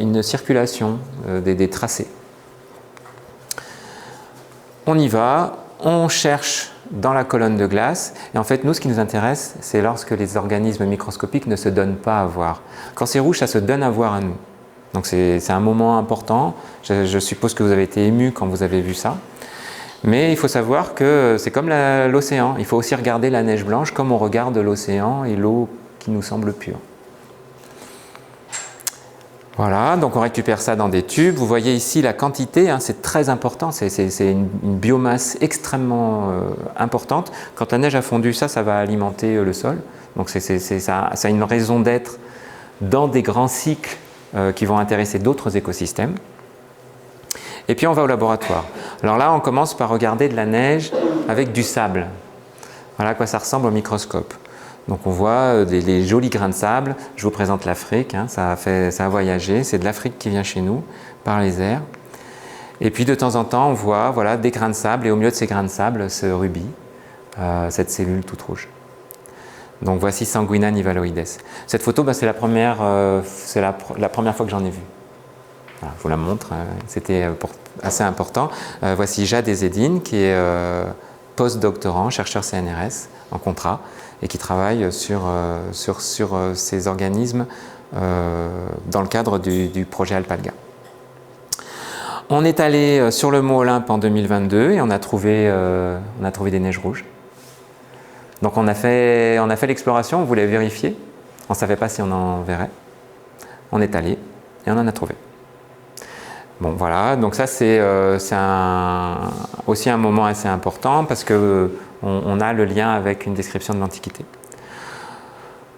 une circulation, des tracés. On y va, on cherche dans la colonne de glace, et en fait, nous, ce qui nous intéresse, c'est lorsque les organismes microscopiques ne se donnent pas à voir. Quand c'est rouge, ça se donne à voir à nous. Donc c'est un moment important, je suppose que vous avez été ému quand vous avez vu ça. Mais il faut savoir que c'est comme l'océan, il faut aussi regarder la neige blanche comme on regarde l'océan et l'eau qui nous semble pure. Voilà, donc on récupère ça dans des tubes. Vous voyez ici la quantité, hein, c'est très important, c'est une biomasse extrêmement importante. Quand la neige a fondu, ça va alimenter le sol. Donc ça a une raison d'être dans des grands cycles qui vont intéresser d'autres écosystèmes. Et puis on va au laboratoire. Alors là, on commence par regarder de la neige avec du sable. Voilà à quoi ça ressemble au microscope. Donc on voit les jolis grains de sable. Je vous présente l'Afrique, hein, ça a voyagé, c'est de l'Afrique qui vient chez nous par les airs. Et puis de temps en temps, on voit voilà, des grains de sable, et au milieu de ces grains de sable, ce rubis, cette cellule toute rouge. Donc voici Sanguina nivaloides. Cette photo, c'est la première fois que j'en ai vu. Voilà, je vous la montre, c'était assez important. Voici Jade Ezzedine, qui est post-doctorant, chercheur CNRS en contrat, et qui travaille sur ces organismes dans le cadre du projet Alpalga. On est allé sur le mont Olympe en 2022 et on a trouvé des neiges rouges. Donc on a fait l'exploration, on voulait vérifier, on ne savait pas si on en verrait. On est allé et on en a trouvé. Bon voilà, donc ça c'est aussi un moment assez important parce qu'on a le lien avec une description de l'Antiquité.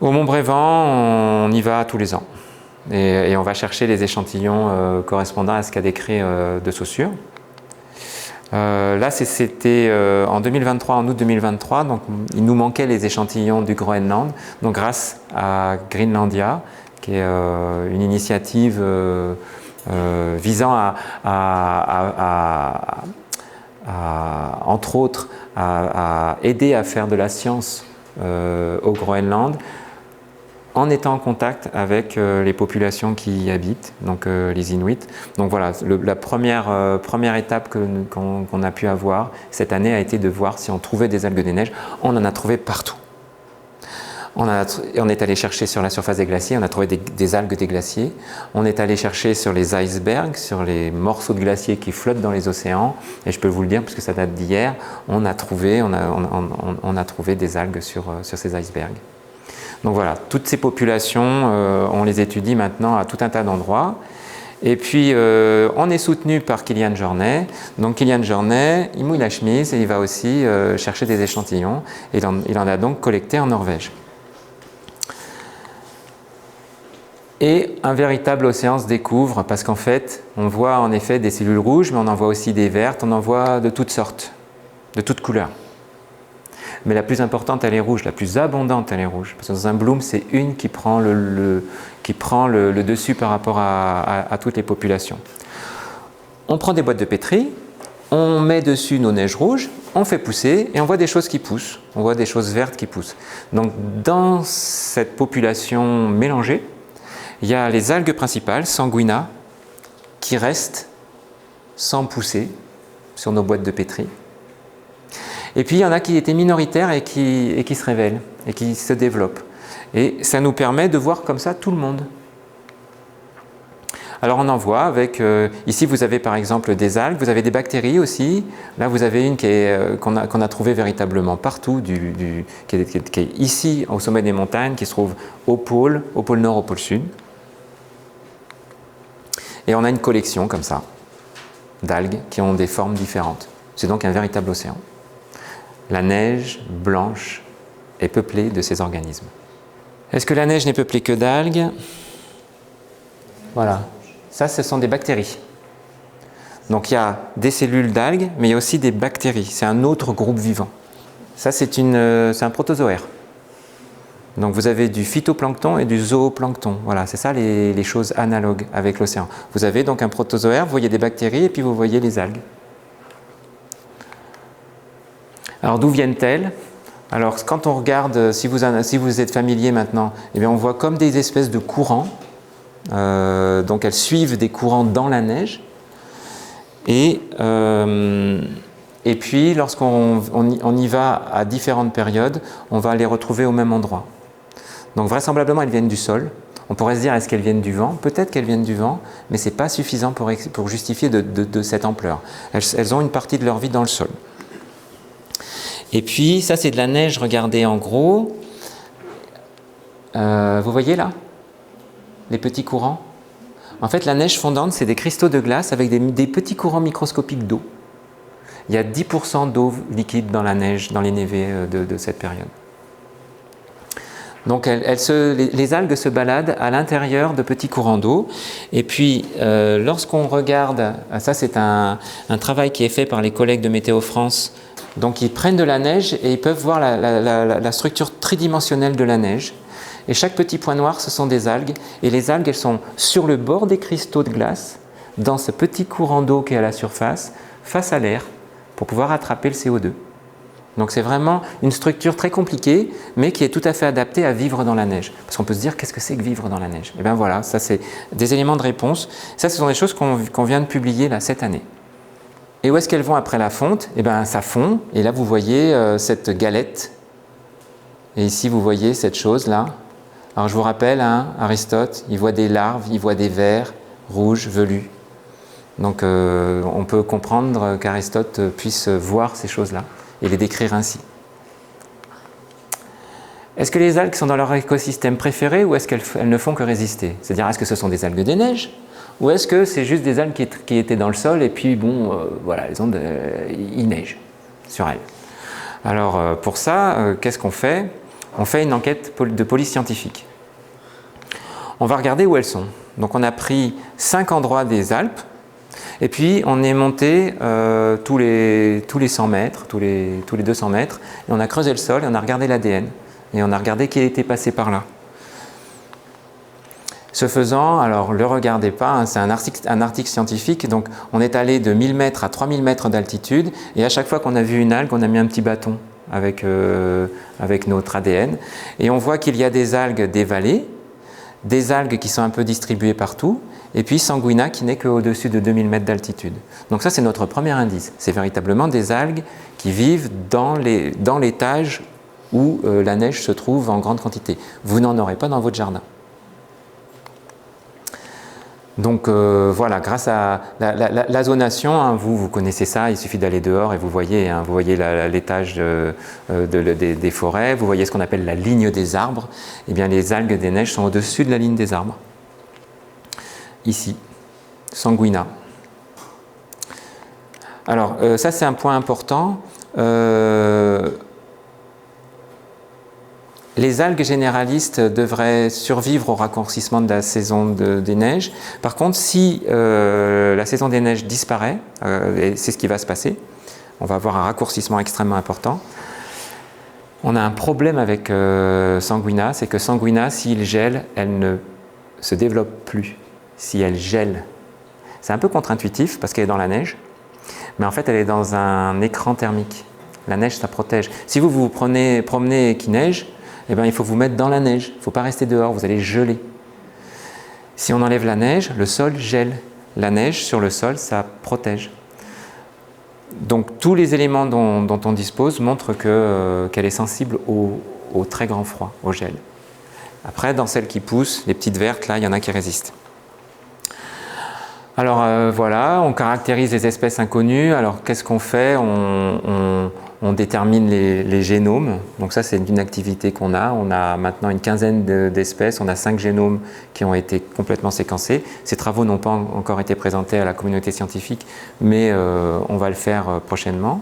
Au Mont Brévent, on y va tous les ans. Et on va chercher les échantillons correspondant à ce qu'a décrit de Saussure. Là, c'était en 2023, en août 2023, donc il nous manquait les échantillons du Groenland. Donc grâce à Greenlandia, qui est une initiative visant entre autres, à aider à faire de la science au Groenland, en étant en contact avec les populations qui y habitent, donc les Inuits. Donc voilà, la première étape qu'on a pu avoir cette année a été de voir si on trouvait des algues des neiges. On en a trouvé partout. On est allé chercher sur la surface des glaciers, on a trouvé des algues des glaciers. On est allé chercher sur les icebergs, sur les morceaux de glaciers qui flottent dans les océans. Et je peux vous le dire, puisque ça date d'hier, on a trouvé des algues sur ces icebergs. Donc voilà, toutes ces populations, on les étudie maintenant à tout un tas d'endroits. Et puis, on est soutenu par Kilian Jornet. Donc Kilian Jornet, il mouille la chemise et il va aussi chercher des échantillons. Et il en a donc collecté en Norvège. Et un véritable océan se découvre parce qu'en fait, on voit en effet des cellules rouges, mais on en voit aussi des vertes, on en voit de toutes sortes, de toutes couleurs. Mais la plus importante, elle est rouge, la plus abondante, elle est rouge. Parce que dans un bloom, c'est une qui prend le dessus par rapport à toutes les populations. On prend des boîtes de pétri, on met dessus nos neiges rouges, on fait pousser et on voit des choses qui poussent. On voit des choses vertes qui poussent. Donc dans cette population mélangée, il y a les algues principales, Sanguina, qui restent sans pousser sur nos boîtes de pétri. Et puis il y en a qui étaient minoritaires et qui se révèlent et qui se développent. Et ça nous permet de voir comme ça tout le monde. Alors on en voit avec, ici vous avez par exemple des algues, vous avez des bactéries aussi. Là vous avez une qu'on a trouvée véritablement partout, qui est ici au sommet des montagnes, qui se trouve au pôle nord, au pôle sud. Et on a une collection comme ça d'algues qui ont des formes différentes. C'est donc un véritable océan. La neige blanche est peuplée de ces organismes. Est-ce que la neige n'est peuplée que d'algues? Voilà. Ça, ce sont des bactéries. Donc il y a des cellules d'algues, mais il y a aussi des bactéries. C'est un autre groupe vivant. Ça, c'est un protozoaire. Donc vous avez du phytoplancton et du zooplancton. Voilà, c'est ça les choses analogues avec l'océan. Vous avez donc un protozoaire, vous voyez des bactéries et puis vous voyez les algues. Alors d'où viennent-elles? Alors quand on regarde, si vous êtes familier maintenant, eh bien on voit comme des espèces de courants. Donc elles suivent des courants dans la neige. Et puis lorsqu'on y va à différentes périodes, on va les retrouver au même endroit. Donc vraisemblablement elles viennent du sol. On pourrait se dire est-ce qu'elles viennent du vent? Peut-être qu'elles viennent du vent, mais ce n'est pas suffisant pour justifier de cette ampleur. Elles ont une partie de leur vie dans le sol. Et puis ça c'est de la neige, regardez en gros. Vous voyez là les petits courants? En fait la neige fondante c'est des cristaux de glace avec des petits courants microscopiques d'eau. Il y a 10% d'eau liquide dans la neige, dans les névés de cette période. Donc les algues se baladent à l'intérieur de petits courants d'eau. Et puis lorsqu'on regarde, ça c'est un travail qui est fait par les collègues de Météo France Donc ils prennent de la neige et ils peuvent voir la structure tridimensionnelle de la neige. Et chaque petit point noir, ce sont des algues. Et les algues, elles sont sur le bord des cristaux de glace, dans ce petit courant d'eau qui est à la surface, face à l'air, pour pouvoir attraper le CO2. Donc c'est vraiment une structure très compliquée, mais qui est tout à fait adaptée à vivre dans la neige. Parce qu'on peut se dire, qu'est-ce que c'est que vivre dans la neige? Et bien voilà, ça c'est des éléments de réponse. Ça, ce sont des choses qu'on vient de publier là, cette année. Et où est-ce qu'elles vont après la fonte? Eh bien, ça fond, et là vous voyez cette galette. Et ici vous voyez cette chose-là. Alors je vous rappelle, hein, Aristote, il voit des larves, il voit des vers rouges, velus. Donc on peut comprendre qu'Aristote puisse voir ces choses-là et les décrire ainsi. Est-ce que les algues sont dans leur écosystème préféré ou est-ce qu'elles ne font que résister? C'est-à-dire, est-ce que ce sont des algues des neiges ou est-ce que c'est juste des algues qui étaient dans le sol et puis bon, voilà, il neige sur elles. Alors pour ça, qu'est-ce qu'on fait? On fait une enquête de police scientifique. On va regarder où elles sont. Donc on a pris 5 endroits des Alpes et puis on est monté tous les 100 mètres, tous les 200 mètres, et on a creusé le sol et on a regardé l'ADN et on a regardé qui était passé par là. Ce faisant, alors ne le regardez pas, hein, c'est un article scientifique, donc on est allé de 1000 mètres à 3000 mètres d'altitude et à chaque fois qu'on a vu une algue, on a mis un petit bâton avec notre ADN et on voit qu'il y a des algues des vallées, des algues qui sont un peu distribuées partout et puis Sanguina qui n'est qu'au-dessus de 2000 mètres d'altitude. Donc ça c'est notre premier indice, c'est véritablement des algues qui vivent dans l'étage où la neige se trouve en grande quantité. Vous n'en aurez pas dans votre jardin. Donc voilà, grâce à la zonation, hein, vous connaissez ça, il suffit d'aller dehors et vous voyez l'étage des forêts, vous voyez ce qu'on appelle la ligne des arbres. Eh bien les algues des neiges sont au-dessus de la ligne des arbres. Ici, Sanguina. Alors ça c'est un point important. Les algues généralistes devraient survivre au raccourcissement de la saison des neiges. Par contre, si la saison des neiges disparaît, et c'est ce qui va se passer, on va avoir un raccourcissement extrêmement important. On a un problème avec Sanguina, c'est que Sanguina, s'il gèle, elle ne se développe plus. Si elle gèle, c'est un peu contre-intuitif parce qu'elle est dans la neige, mais en fait elle est dans un écran thermique. La neige, ça protège. Si vous vous promenez et qu'il neige, eh bien, il faut vous mettre dans la neige, il ne faut pas rester dehors, vous allez geler. Si on enlève la neige, le sol gèle. La neige sur le sol, ça protège. Donc tous les éléments dont on dispose montrent qu'elle est sensible au très grand froid, au gel. Après, dans celles qui poussent, les petites vertes, là, il y en a qui résistent. Alors voilà, on caractérise les espèces inconnues. Alors qu'est-ce qu'on fait? On détermine les génomes. Donc ça, c'est une activité qu'on a. On a maintenant une quinzaine d'espèces. On a 5 génomes qui ont été complètement séquencés. Ces travaux n'ont pas encore été présentés à la communauté scientifique, mais on va le faire prochainement.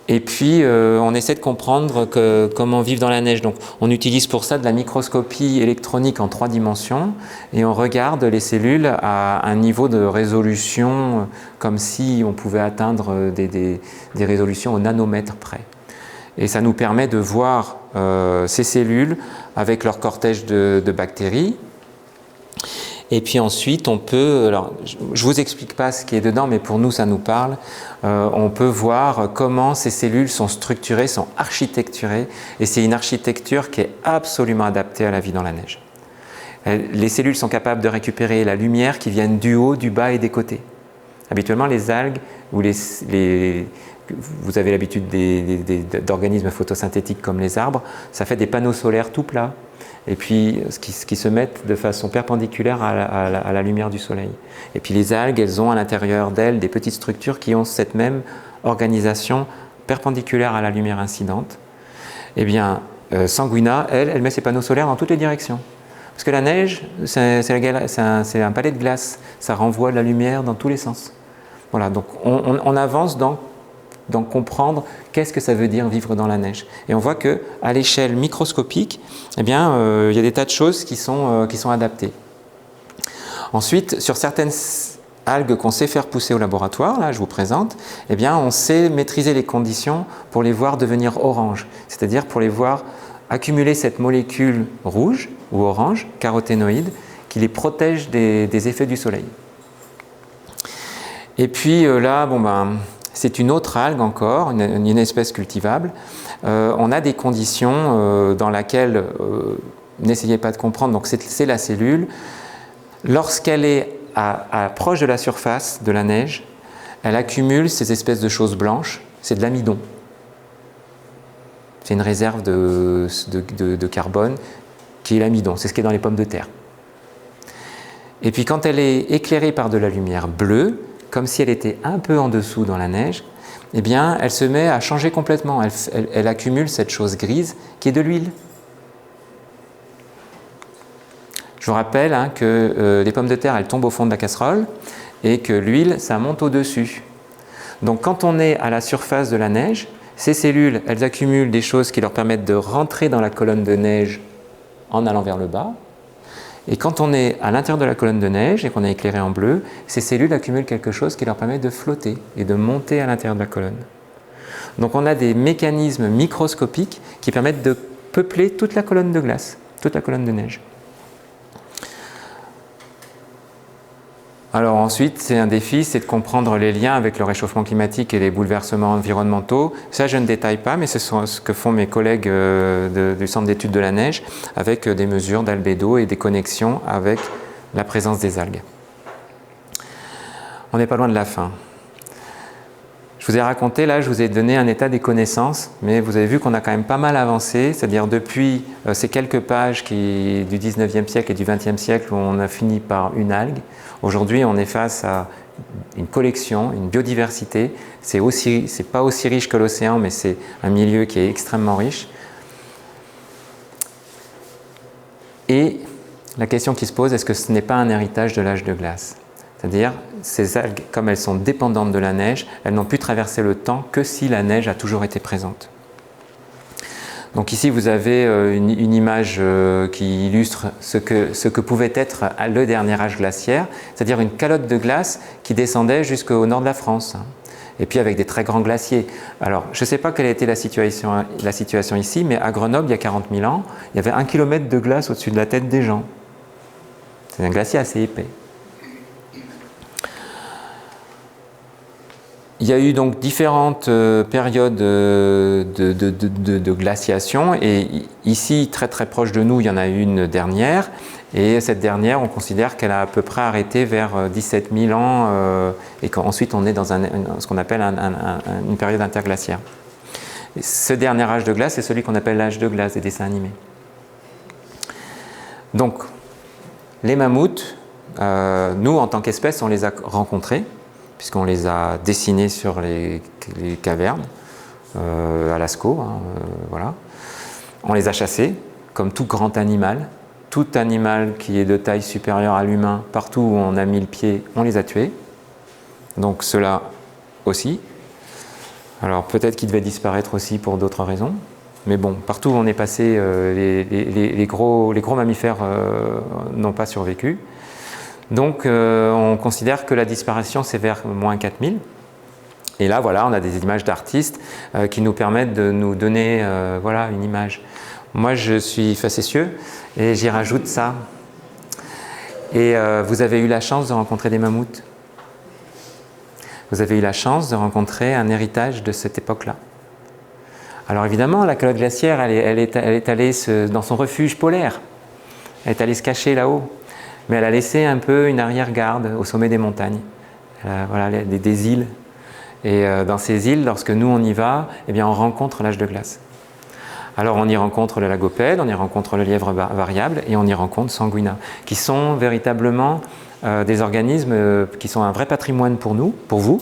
Et puis, on essaie de comprendre comment vivre dans la neige. Donc, on utilise pour ça de la microscopie électronique en 3 dimensions et on regarde les cellules à un niveau de résolution comme si on pouvait atteindre des résolutions au nanomètre près. Et ça nous permet de voir ces cellules avec leur cortège de bactéries. Et puis ensuite, on peut, alors je ne vous explique pas ce qui est dedans, mais pour nous, ça nous parle. On peut voir comment ces cellules sont structurées, sont architecturées, et c'est une architecture qui est absolument adaptée à la vie dans la neige. Les cellules sont capables de récupérer la lumière qui vient du haut, du bas et des côtés. Habituellement, les algues, ou vous avez l'habitude d'organismes photosynthétiques comme les arbres, ça fait des panneaux solaires tout plats. Et puis qui se mettent de façon perpendiculaire à la lumière du soleil. Et puis les algues, elles ont à l'intérieur d'elles des petites structures qui ont cette même organisation perpendiculaire à la lumière incidente. Eh bien, Sanguina, elle met ses panneaux solaires dans toutes les directions. Parce que la neige, c'est un palais de glace, ça renvoie de la lumière dans tous les sens. Voilà, donc on avance dans comprendre qu'est-ce que ça veut dire vivre dans la neige. Et on voit qu'à l'échelle microscopique, eh bien, il y a des tas de choses qui sont adaptées. Ensuite, sur certaines algues qu'on sait faire pousser au laboratoire, là je vous présente, eh bien on sait maîtriser les conditions pour les voir devenir orange, c'est-à-dire pour les voir accumuler cette molécule rouge ou orange, caroténoïde, qui les protège des effets du soleil. Et puis là, bon ben, c'est une autre algue encore, une espèce cultivable. On a des conditions dans lesquelles, n'essayez pas de comprendre, donc c'est la cellule. Lorsqu'elle est proche de la surface de la neige, elle accumule ces espèces de choses blanches, c'est de l'amidon. C'est une réserve de carbone qui est l'amidon, c'est ce qui est dans les pommes de terre. Et puis quand elle est éclairée par de la lumière bleue, comme si elle était un peu en dessous dans la neige, eh bien elle se met à changer complètement, elle accumule cette chose grise qui est de l'huile. Je vous rappelle que les pommes de terre, elles tombent au fond de la casserole et que l'huile, ça monte au-dessus. Donc quand on est à la surface de la neige, ces cellules, elles accumulent des choses qui leur permettent de rentrer dans la colonne de neige en allant vers le bas. Et quand on est à l'intérieur de la colonne de neige et qu'on est éclairé en bleu, ces cellules accumulent quelque chose qui leur permet de flotter et de monter à l'intérieur de la colonne. Donc on a des mécanismes microscopiques qui permettent de peupler toute la colonne de glace, toute la colonne de neige. Alors ensuite, c'est un défi, c'est de comprendre les liens avec le réchauffement climatique et les bouleversements environnementaux. Ça, je ne détaille pas, mais c'est ce que font mes collègues du Centre d'études de la neige avec des mesures d'albédo et des connexions avec la présence des algues. On n'est pas loin de la fin. Je vous ai raconté, là, je vous ai donné un état des connaissances, mais vous avez vu qu'on a quand même pas mal avancé, c'est-à-dire depuis ces quelques pages du 19e siècle et du 20e siècle où on a fini par une algue. Aujourd'hui, on est face à une collection, une biodiversité. C'est pas aussi riche que l'océan, mais c'est un milieu qui est extrêmement riche. Et la question qui se pose, est-ce que ce n'est pas un héritage de l'âge de glace ? C'est-à-dire, ces algues, comme elles sont dépendantes de la neige, elles n'ont pu traverser le temps que si la neige a toujours été présente. Donc ici, vous avez une image qui illustre ce que pouvait être le dernier âge glaciaire, c'est-à-dire une calotte de glace qui descendait jusqu'au nord de la France, et puis avec des très grands glaciers. Alors, je ne sais pas quelle a été la situation ici, mais à Grenoble, il y a 40 000 ans, il y avait 1 km de glace au-dessus de la tête des gens. C'est un glacier assez épais. Il y a eu donc différentes périodes de glaciation et ici, très très proche de nous, il y en a une dernière et cette dernière, on considère qu'elle a à peu près arrêté vers 17 000 ans et qu'ensuite on est dans ce qu'on appelle une période interglaciaire. Et ce dernier âge de glace, c'est celui qu'on appelle l'âge de glace des dessins animés. Donc, les mammouths, nous en tant qu'espèce, on les a rencontrés puisqu'on les a dessinés sur les cavernes, à Lascaux, voilà. On les a chassés, comme tout grand animal. Tout animal qui est de taille supérieure à l'humain, partout où on a mis le pied, on les a tués. Donc ceux-là aussi. Alors peut-être qu'ils devaient disparaître aussi pour d'autres raisons. Mais bon, partout où on est passé, les gros mammifères n'ont pas survécu. Donc on considère que la disparition c'est vers moins 4000. Et là voilà, on a des images d'artistes qui nous permettent de nous donner voilà, une image. Moi je suis facétieux et j'y rajoute ça. Et vous avez eu la chance de rencontrer des mammouths. Vous avez eu la chance de rencontrer un héritage de cette époque-là. Alors évidemment, la calotte glaciaire, elle est allée dans son refuge polaire. Elle est allée se cacher là-haut. Mais elle a laissé un peu une arrière-garde au sommet des montagnes, voilà, des îles. Et dans ces îles, lorsque nous on y va, eh bien, on rencontre l'âge de glace. Alors on y rencontre le lagopède, on y rencontre le lièvre variable et on y rencontre Sanguina, qui sont véritablement des organismes qui sont un vrai patrimoine pour nous, pour vous,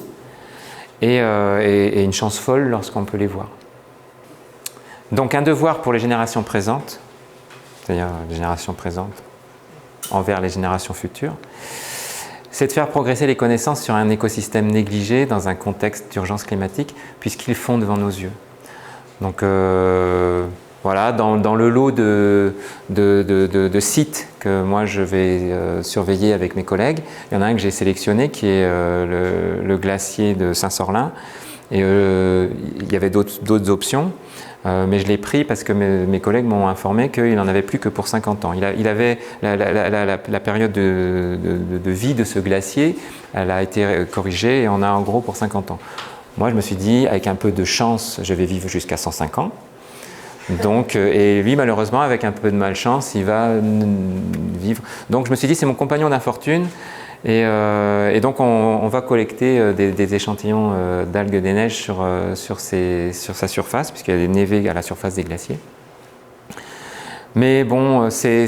et une chance folle lorsqu'on peut les voir. Donc un devoir pour les générations présentes, c'est-à-dire les générations présentes, envers les générations futures, c'est de faire progresser les connaissances sur un écosystème négligé dans un contexte d'urgence climatique, puisqu'ils font devant nos yeux. Donc Voilà, dans le lot de sites que moi je vais surveiller avec mes collègues, il y en a un que j'ai sélectionné qui est le glacier de Saint-Sorlin. Et il y avait d'autres options, mais je l'ai pris parce que mes collègues m'ont informé qu'il n'en avait plus que pour 50 ans. Il avait la période de vie de ce glacier, elle a été corrigée et on a en gros pour 50 ans. Moi je me suis dit, avec un peu de chance, je vais vivre jusqu'à 105 ans. Donc, et lui, malheureusement, avec un peu de malchance, il va vivre. Donc, je me suis dit, c'est mon compagnon d'infortune. Et donc, on va collecter des échantillons d'algues des neiges sur sa surface, puisqu'il y a des névés à la surface des glaciers. Mais bon, c'est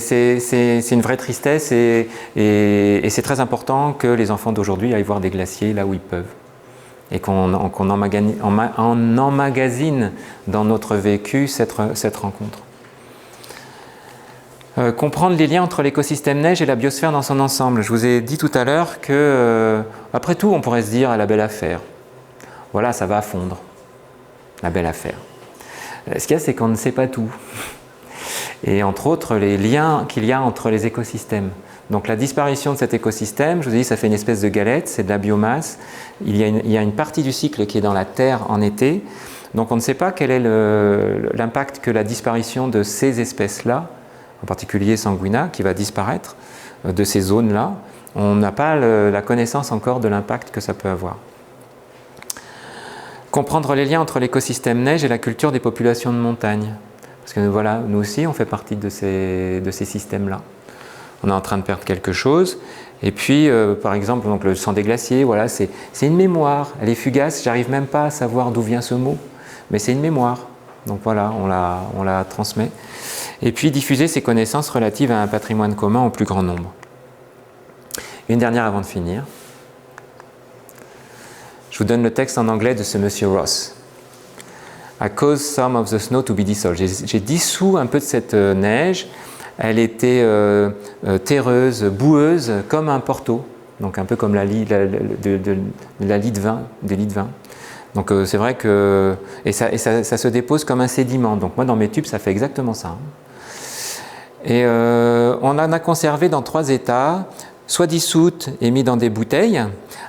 une vraie tristesse et c'est très important que les enfants d'aujourd'hui aillent voir des glaciers là où ils peuvent. Et qu'on emmagasine dans notre vécu cette rencontre. Comprendre les liens entre l'écosystème neige et la biosphère dans son ensemble. Je vous ai dit tout à l'heure que, après tout, on pourrait se dire, la belle affaire. Voilà, ça va fondre. La belle affaire. Ce qu'il y a, c'est qu'on ne sait pas tout. Et entre autres, les liens qu'il y a entre les écosystèmes. Donc la disparition de cet écosystème, je vous ai dit, ça fait une espèce de galette, c'est de la biomasse. Il y a une partie du cycle qui est dans la terre en été. Donc on ne sait pas quel est l'impact que la disparition de ces espèces-là, en particulier Sanguina, qui va disparaître de ces zones-là, on n'a pas la connaissance encore de l'impact que ça peut avoir. Comprendre les liens entre l'écosystème neige et la culture des populations de montagne. Parce que voilà, nous aussi, on fait partie de ces systèmes-là. On est en train de perdre quelque chose. Et puis, par exemple, donc le sang des glaciers, voilà, c'est une mémoire. Elle est fugace, j'arrive même pas à savoir d'où vient ce mot. Mais c'est une mémoire. Donc voilà, on la transmet. Et puis, diffuser ces connaissances relatives à un patrimoine commun au plus grand nombre. Une dernière avant de finir. Je vous donne le texte en anglais de ce monsieur Ross. I caused some of the snow to be dissolved. J'ai dissous un peu de cette neige. Elle était terreuse, boueuse, comme un porto, donc un peu comme la lie de vin. Donc c'est vrai que et ça se dépose comme un sédiment. Donc moi dans mes tubes ça fait exactement ça. Et on en a conservé dans 3 états, soit dissoute et mis dans des bouteilles.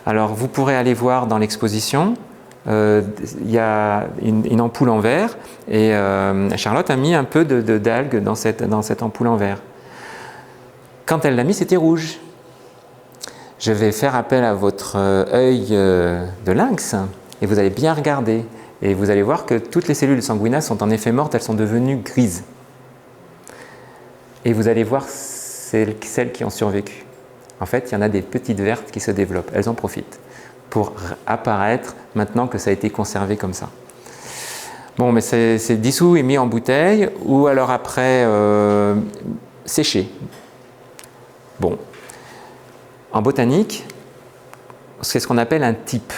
Alors vous pourrez aller voir dans l'exposition. Il y a une ampoule en verre et Charlotte a mis un peu d'algues dans cette ampoule en verre. Quand elle l'a mis, c'était rouge. Je vais faire appel à votre œil de lynx et vous allez bien regarder et vous allez voir que toutes les cellules sanguinas sont en effet mortes, elles sont devenues grises. Et vous allez voir celles qui ont survécu. En fait, il y en a des petites vertes qui se développent, elles en profitent pour apparaître maintenant que ça a été conservé comme ça. Bon, mais c'est dissous et mis en bouteille, ou alors après séché. Bon. En botanique, c'est ce qu'on appelle un type.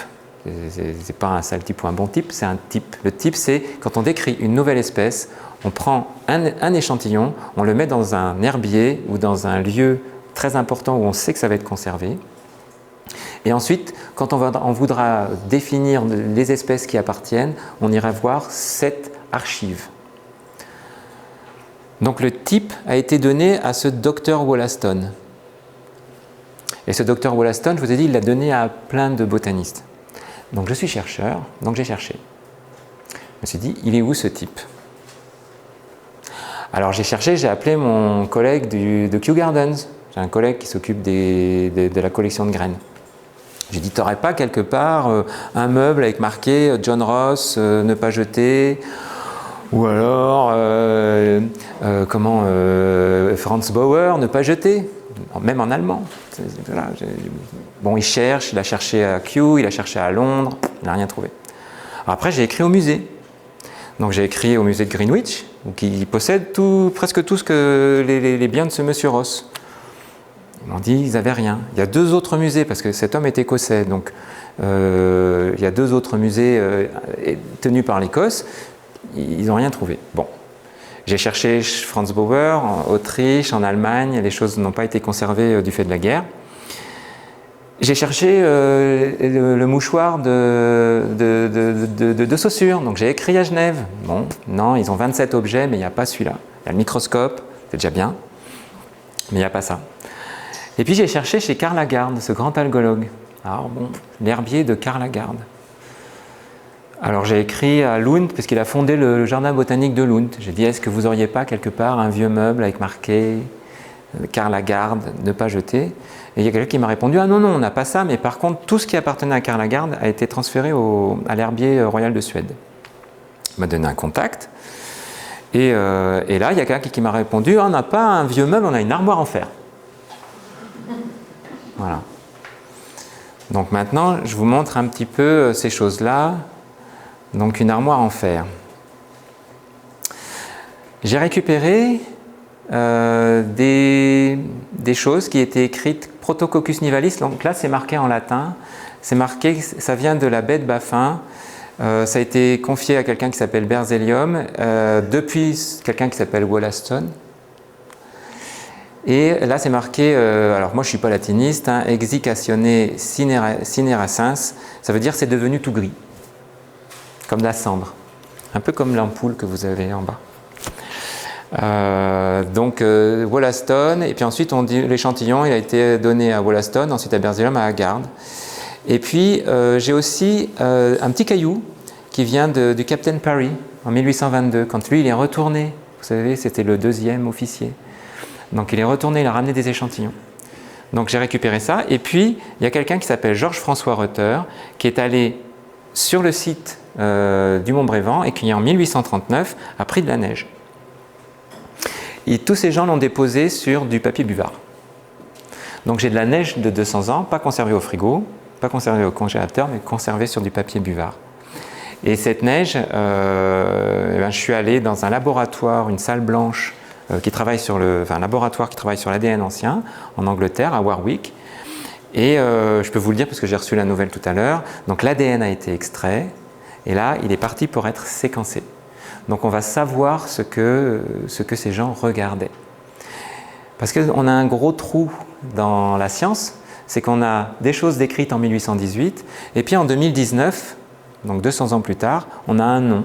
C'est pas un sale type ou un bon type, c'est un type. Le type, c'est quand on décrit une nouvelle espèce, on prend un échantillon, on le met dans un herbier ou dans un lieu très important où on sait que ça va être conservé. Et ensuite, quand on voudra définir les espèces qui appartiennent, on ira voir cette archive. Donc le type a été donné à ce docteur Wollaston. Et ce docteur Wollaston, je vous ai dit, il l'a donné à plein de botanistes. Donc je suis chercheur, donc j'ai cherché. Je me suis dit, il est où ce type? Alors j'ai cherché, j'ai appelé mon collègue de Kew Gardens. J'ai un collègue qui s'occupe de la collection de graines. J'ai dit, t'aurais pas quelque part un meuble avec marqué John Ross, ne pas jeter, ou alors Franz Bauer, ne pas jeter, même en allemand. Voilà, bon, il a cherché à Kew, il a cherché à Londres, il n'a rien trouvé. Alors après, j'ai écrit au musée. Donc j'ai écrit au musée de Greenwich, qui possède presque tout ce que les biens de ce monsieur Ross. Ils m'ont dit qu'ils n'avaient rien. Il y a 2 autres musées, parce que cet homme est écossais, donc il y a 2 autres musées tenus par l'Écosse, ils n'ont rien trouvé. Bon, j'ai cherché Franz Bauer en Autriche, en Allemagne, les choses n'ont pas été conservées du fait de la guerre. J'ai cherché le mouchoir de Saussure, donc j'ai écrit à Genève. Bon, non, ils ont 27 objets, mais il n'y a pas celui-là. Il y a le microscope, c'est déjà bien, mais il n'y a pas ça. Et puis j'ai cherché chez Karl Lagarde, ce grand algologue. Alors bon, l'herbier de Karl Lagarde. Alors j'ai écrit à Lund, parce qu'il a fondé le jardin botanique de Lund. J'ai dit, est-ce que vous n'auriez pas quelque part un vieux meuble avec marqué Karl Lagarde, ne pas jeter? Et il y a quelqu'un qui m'a répondu, ah non, non, on n'a pas ça, mais par contre, tout ce qui appartenait à Karl Lagarde a été transféré à l'herbier royal de Suède. Il m'a donné un contact. Et là, il y a quelqu'un qui m'a répondu, ah, on n'a pas un vieux meuble, on a une armoire en fer. Voilà. Donc maintenant, je vous montre un petit peu ces choses-là. Donc une armoire en fer. J'ai récupéré des choses qui étaient écrites Protococcus nivalis, donc là c'est marqué en latin, c'est marqué, ça vient de la baie de Baffin, ça a été confié à quelqu'un qui s'appelle Berzelium, depuis quelqu'un qui s'appelle Wollaston, et là c'est marqué, alors moi je ne suis pas latiniste, hein, Exicatione cinerascens, ça veut dire c'est devenu tout gris, comme de la cendre, un peu comme l'ampoule que vous avez en bas. Donc Wollaston, et puis ensuite l'échantillon il a été donné à Wollaston, ensuite à Berzelium, à Lagarde. Et puis j'ai aussi un petit caillou qui vient du Captain Parry en 1822, quand lui il est retourné, vous savez c'était le 2e officier, donc il est retourné, il a ramené des échantillons. Donc j'ai récupéré ça, et puis il y a quelqu'un qui s'appelle Georges-François Reuter qui est allé sur le site du Mont-Brévent et qui en 1839 a pris de la neige. Et tous ces gens l'ont déposé sur du papier buvard. Donc j'ai de la neige de 200 ans, pas conservée au frigo, pas conservée au congélateur, mais conservée sur du papier buvard. Et cette neige, je suis allé dans un laboratoire, une salle blanche, un laboratoire qui travaille sur l'ADN ancien, en Angleterre, à Warwick. Et je peux vous le dire parce que j'ai reçu la nouvelle tout à l'heure. Donc l'ADN a été extrait, et là, il est parti pour être séquencé. Donc on va savoir ce que ces gens regardaient. Parce qu'on a un gros trou dans la science, c'est qu'on a des choses décrites en 1818, et puis en 2019, donc 200 ans plus tard, on a un nom.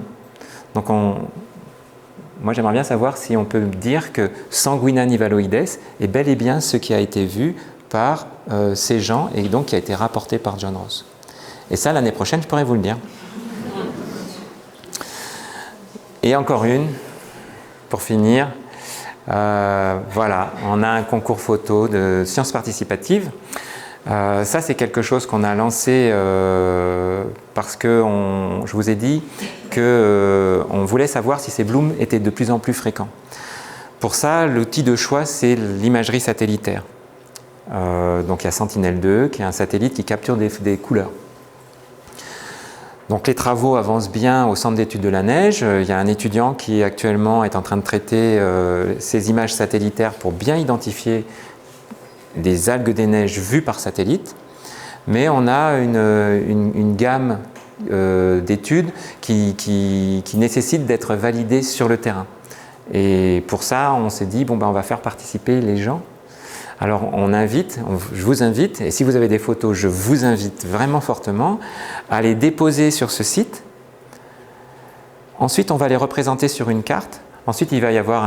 Donc moi j'aimerais bien savoir si on peut dire que Sanguina nivaloides est bel et bien ce qui a été vu par ces gens, et donc qui a été rapporté par John Ross. Et ça, l'année prochaine, je pourrais vous le dire. Et encore une, pour finir, voilà, on a un concours photo de sciences participatives. Ça, c'est quelque chose qu'on a lancé parce que je vous ai dit qu'on voulait savoir si ces blooms étaient de plus en plus fréquents. Pour ça, l'outil de choix, c'est l'imagerie satellitaire. Donc il y a Sentinel-2, qui est un satellite qui capture des couleurs. Donc les travaux avancent bien au Centre d'études de la neige. Il y a un étudiant qui actuellement est en train de traiter ces images satellitaires pour bien identifier des algues des neiges vues par satellite. Mais on a une gamme d'études qui nécessitent d'être validées sur le terrain. Et pour ça, on s'est dit, on va faire participer les gens. Alors je vous invite, et si vous avez des photos, je vous invite vraiment fortement à les déposer sur ce site. Ensuite, on va les représenter sur une carte. Ensuite, il va y avoir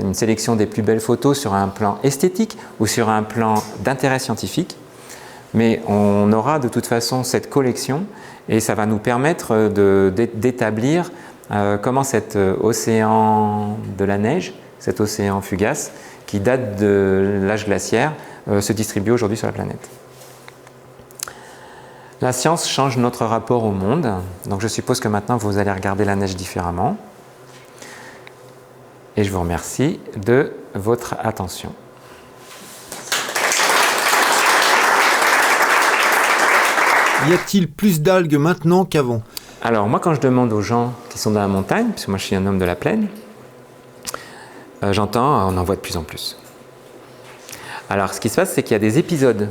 une sélection des plus belles photos sur un plan esthétique ou sur un plan d'intérêt scientifique. Mais on aura de toute façon cette collection et ça va nous permettre d'établir comment cet océan de la neige, cet océan fugace, qui date de l'âge glaciaire, se distribue aujourd'hui sur la planète. La science change notre rapport au monde, donc je suppose que maintenant vous allez regarder la neige différemment. Et je vous remercie de votre attention. Y a-t-il plus d'algues maintenant qu'avant? Alors moi quand je demande aux gens qui sont dans la montagne, parce que moi je suis un homme de la plaine, j'entends on en voit de plus en plus. Alors ce qui se passe c'est qu'il y a des épisodes.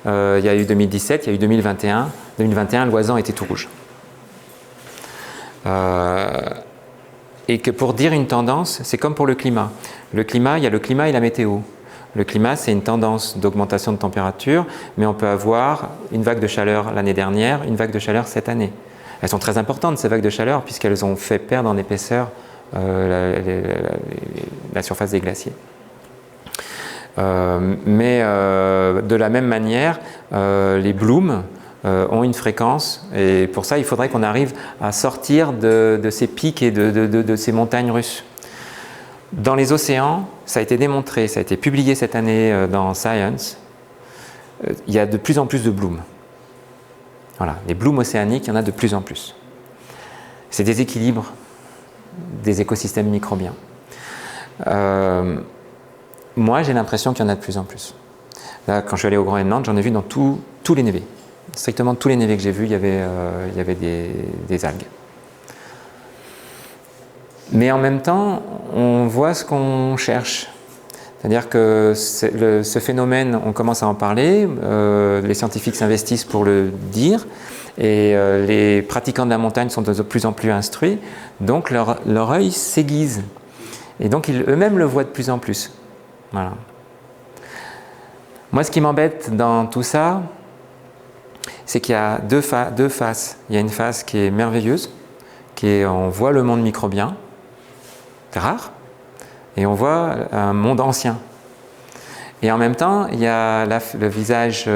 Il y a eu 2017, il y a eu 2021. 2021 l'Oisan était tout rouge. Et que pour dire une tendance, c'est comme pour le climat. Le climat, il y a le climat et la météo. Le climat, c'est une tendance d'augmentation de température, mais on peut avoir une vague de chaleur l'année dernière, une vague de chaleur cette année. Elles sont très importantes, ces vagues de chaleur, puisqu'elles ont fait perdre en épaisseur la surface des glaciers. De la même manière, les blooms ont une fréquence, et pour ça, il faudrait qu'on arrive à sortir de ces pics et de ces montagnes russes. Dans les océans, ça a été démontré, ça a été publié cette année dans Science, il y a de plus en plus de blooms. Voilà, les blooms océaniques, il y en a de plus en plus. C'est des équilibres des écosystèmes microbiens. Moi, j'ai l'impression qu'il y en a de plus en plus. Là, quand je suis allé au Groenland, j'en ai vu dans tous les névés. Strictement tous les névés que j'ai vus, il y avait des algues. Mais en même temps, on voit ce qu'on cherche. C'est-à-dire que ce phénomène, on commence à en parler, les scientifiques s'investissent pour le dire, et les pratiquants de la montagne sont de plus en plus instruits, donc leur œil s'aiguise. Et donc eux-mêmes le voient de plus en plus. Voilà. Moi, ce qui m'embête dans tout ça, c'est qu'il y a deux faces. Il y a une face qui est merveilleuse, on voit le monde microbien, c'est rare, et on voit un monde ancien. Et en même temps, il y a le visage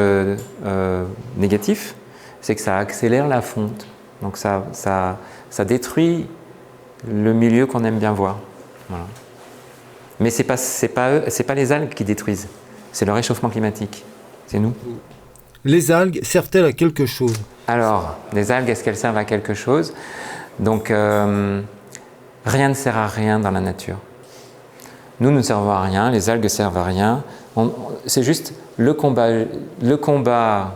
négatif, c'est que ça accélère la fonte. Donc ça détruit le milieu qu'on aime bien voir. Voilà. Mais c'est pas les algues qui détruisent, c'est le réchauffement climatique. C'est nous. Les algues servent-elles à quelque chose? Alors, les algues, est-ce qu'elles servent à quelque chose? Donc, rien ne sert à rien dans la nature. Nous ne servons à rien, les algues servent à rien. C'est juste le combat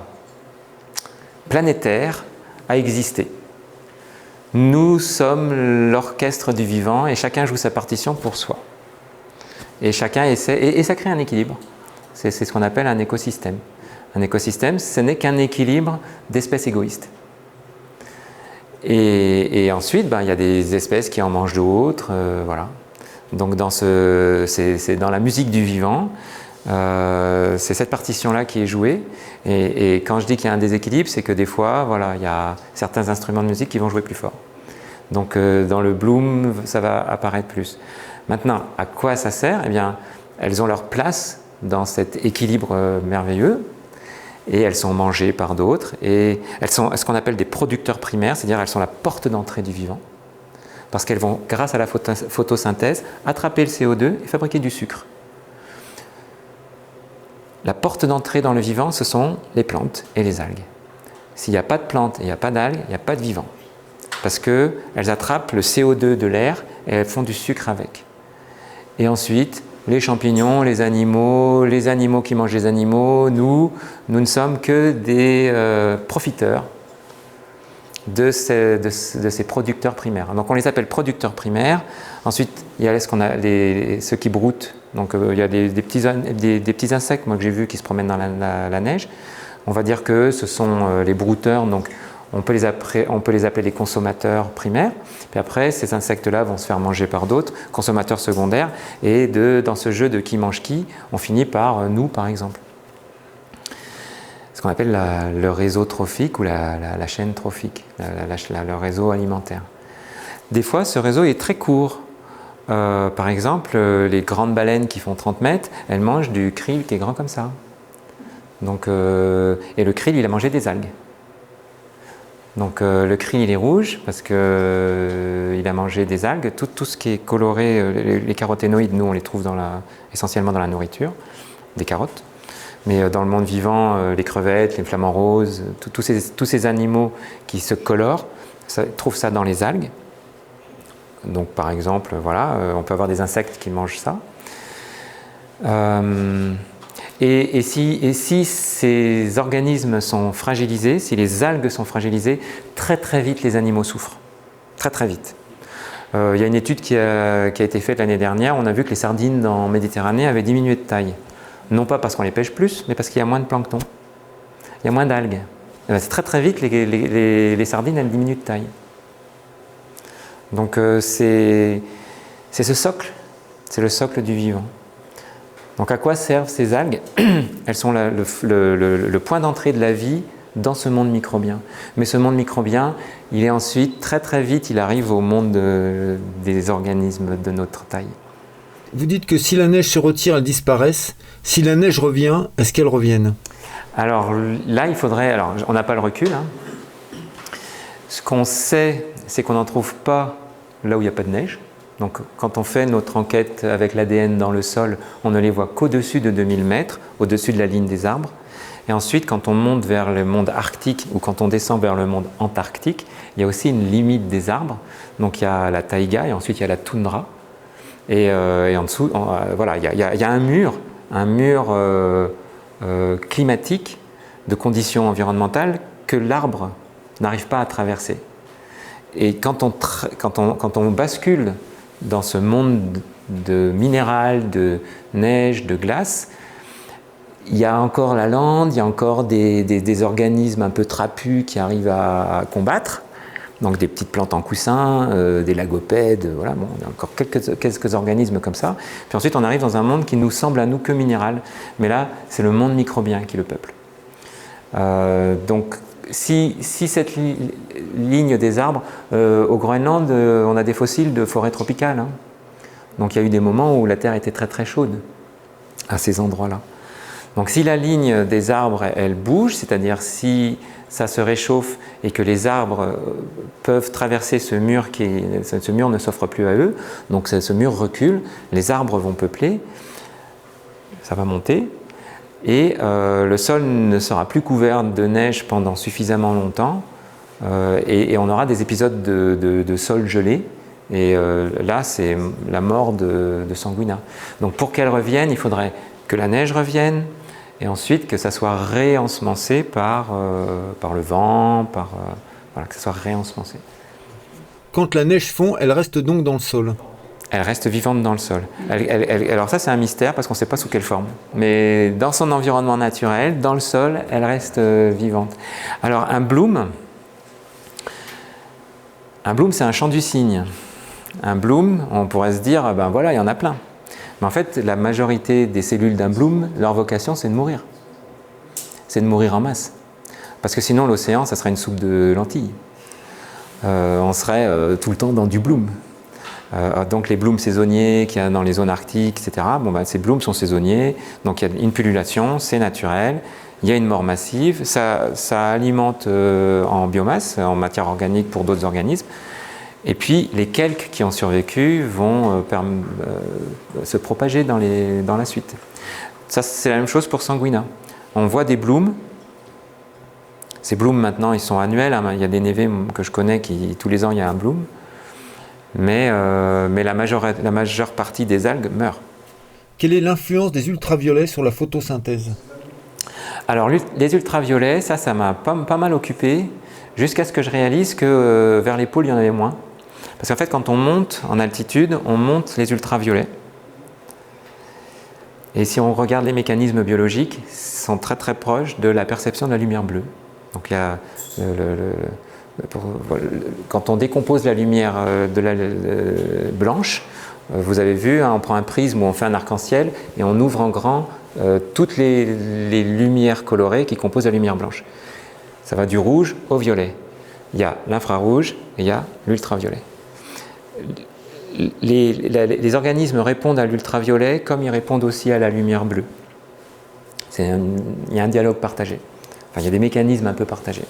planétaire a existé. Nous sommes l'orchestre du vivant et chacun joue sa partition pour soi. Et chacun essaie, et ça crée un équilibre. C'est ce qu'on appelle un écosystème. Un écosystème, ce n'est qu'un équilibre d'espèces égoïstes. Et ensuite, il y a des espèces qui en mangent d'autres, voilà. Donc c'est dans la musique du vivant, c'est cette partition-là qui est jouée. Et quand je dis qu'il y a un déséquilibre, c'est que des fois, voilà, il y a certains instruments de musique qui vont jouer plus fort. Donc dans le bloom, ça va apparaître plus. Maintenant, à quoi ça sert? Eh bien, elles ont leur place dans cet équilibre merveilleux. Et elles sont mangées par d'autres, et elles sont ce qu'on appelle des producteurs primaires, c'est-à-dire elles sont la porte d'entrée du vivant, parce qu'elles vont, grâce à la photosynthèse, attraper le CO2 et fabriquer du sucre. La porte d'entrée dans le vivant, ce sont les plantes et les algues. S'il n'y a pas de plantes et il n'y a pas d'algues, il n'y a pas de vivant, parce qu'elles attrapent le CO2 de l'air et elles font du sucre avec. Et ensuite, les champignons, les animaux qui mangent les animaux, nous ne sommes que des profiteurs de ces producteurs primaires. Donc on les appelle producteurs primaires. Ensuite, il y a ceux qui broutent. Donc il y a des petits insectes moi, que j'ai vus qui se promènent dans la neige. On va dire que ce sont les brouteurs. Donc on peut les appeler les consommateurs primaires. Puis après, ces insectes-là vont se faire manger par d'autres, consommateurs secondaires. Et dans ce jeu de qui mange qui, on finit par nous, par exemple. Ce qu'on appelle le réseau trophique ou la chaîne trophique, le réseau alimentaire. Des fois, ce réseau est très court. Par exemple, les grandes baleines qui font 30 mètres, elles mangent du krill qui est grand comme ça. Donc, et le krill, il a mangé des algues. Donc le krill il est rouge parce qu'il a mangé des algues, tout ce qui est coloré, les caroténoïdes, nous on les trouve essentiellement dans la nourriture, des carottes. Mais dans le monde vivant, les crevettes, les flamants roses, tous ces animaux qui se colorent, trouvent ça dans les algues. Donc par exemple, voilà, on peut avoir des insectes qui mangent ça. Et si ces organismes sont fragilisés, si les algues sont fragilisées, très très vite les animaux souffrent. Très très vite. Il y a une étude qui a été faite l'année dernière, on a vu que les sardines en Méditerranée avaient diminué de taille. Non pas parce qu'on les pêche plus, mais parce qu'il y a moins de plancton. Il y a moins d'algues. C'est très très vite, les sardines elles diminuent de taille. Donc c'est ce socle, c'est le socle du vivant. Donc à quoi servent ces algues? Elles sont le point d'entrée de la vie dans ce monde microbien. Mais ce monde microbien, il est ensuite, très très vite, il arrive au monde des organismes de notre taille. Vous dites que si la neige se retire, elles disparaissent. Si la neige revient, est-ce qu'elles reviennent? Alors là, il faudrait... Alors, on n'a pas le recul. Ce qu'on sait, c'est qu'on n'en trouve pas là où il n'y a pas de neige. Donc quand on fait notre enquête avec l'ADN dans le sol, on ne les voit qu'au-dessus de 2000 mètres, au-dessus de la ligne des arbres. Et ensuite, quand on monte vers le monde arctique ou quand on descend vers le monde antarctique, il y a aussi une limite des arbres. Donc il y a la taïga et ensuite il y a la toundra. Et en dessous, voilà, il y a un mur climatique de conditions environnementales que l'arbre n'arrive pas à traverser. Et quand on bascule dans ce monde de minéral, de neige, de glace, il y a encore la lande, il y a encore des organismes un peu trapus qui arrivent à combattre. Donc des petites plantes en coussin, des lagopèdes, voilà, bon, il y a encore quelques organismes comme ça. Puis ensuite on arrive dans un monde qui nous semble à nous que minéral, mais là c'est le monde microbien qui le peuple. Donc si cette ligne des arbres, au Groenland on a des fossiles de forêt tropicale. Donc il y a eu des moments où la Terre était très très chaude à ces endroits-là. Donc si la ligne des arbres elle bouge, c'est-à-dire si ça se réchauffe et que les arbres peuvent traverser ce mur, ce mur ne s'offre plus à eux, donc ce mur recule, les arbres vont peupler, ça va monter, et le sol ne sera plus couvert de neige pendant suffisamment longtemps, et on aura des épisodes de sol gelé, et là c'est la mort de Sanguina. Donc pour qu'elle revienne, il faudrait que la neige revienne, et ensuite que ça soit réensemencé par le vent, voilà, que ça soit réensemencé. Quand la neige fond, elle reste donc dans le sol? Elle reste vivante dans le sol. Alors ça c'est un mystère parce qu'on ne sait pas sous quelle forme. Mais dans son environnement naturel, dans le sol, elle reste vivante. Alors un bloom c'est un chant du cygne. Un bloom, on pourrait se dire, ben voilà, il y en a plein. Mais en fait, la majorité des cellules d'un bloom, leur vocation, c'est de mourir. C'est de mourir en masse. Parce que sinon, l'océan, ça serait une soupe de lentilles. On serait tout le temps dans du bloom. Donc les blooms saisonniers qu'il y a dans les zones arctiques, etc., bon, ben, ces blooms sont saisonniers, donc il y a une pullulation, c'est naturel, il y a une mort massive, ça alimente en biomasse, en matière organique pour d'autres organismes. Et puis, les quelques qui ont survécu vont se propager dans la suite. Ça, c'est la même chose pour Sanguina. On voit des blooms. Ces blooms, maintenant, ils sont annuels. Il y a des névés que je connais qui, tous les ans, il y a un bloom. Mais la majeure partie des algues meurent. Quelle est l'influence des ultraviolets sur la photosynthèse? Alors, les ultraviolets, ça m'a pas mal occupé, jusqu'à ce que je réalise que vers les pôles, il y en avait moins. Parce qu'en fait, quand on monte en altitude, on monte les ultraviolets. Et si on regarde les mécanismes biologiques, ils sont très très proches de la perception de la lumière bleue. Donc il y a quand on décompose la lumière blanche, vous avez vu, on prend un prisme où on fait un arc-en-ciel et on ouvre en grand toutes les lumières colorées qui composent la lumière blanche. Ça va du rouge au violet. Il y a l'infrarouge et il y a l'ultraviolet. Les organismes répondent à l'ultraviolet comme ils répondent aussi à la lumière bleue. Il y a un dialogue partagé. Enfin, il y a des mécanismes un peu partagés.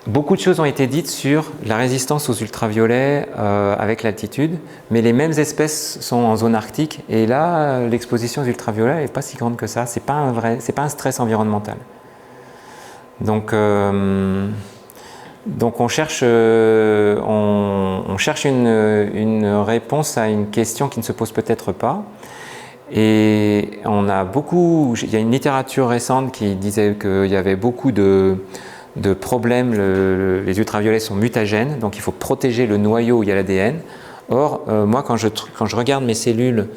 Beaucoup de choses ont été dites sur la résistance aux ultraviolets avec l'altitude, mais les mêmes espèces sont en zone arctique et là, l'exposition aux ultraviolets n'est pas si grande que ça. C'est pas un stress environnemental. Donc on cherche une réponse à une question qui ne se pose peut-être pas. Et il y a une littérature récente qui disait qu'il y avait beaucoup de problèmes. Les ultraviolets sont mutagènes, donc il faut protéger le noyau où il y a l'ADN. Or, moi, quand je regarde mes cellules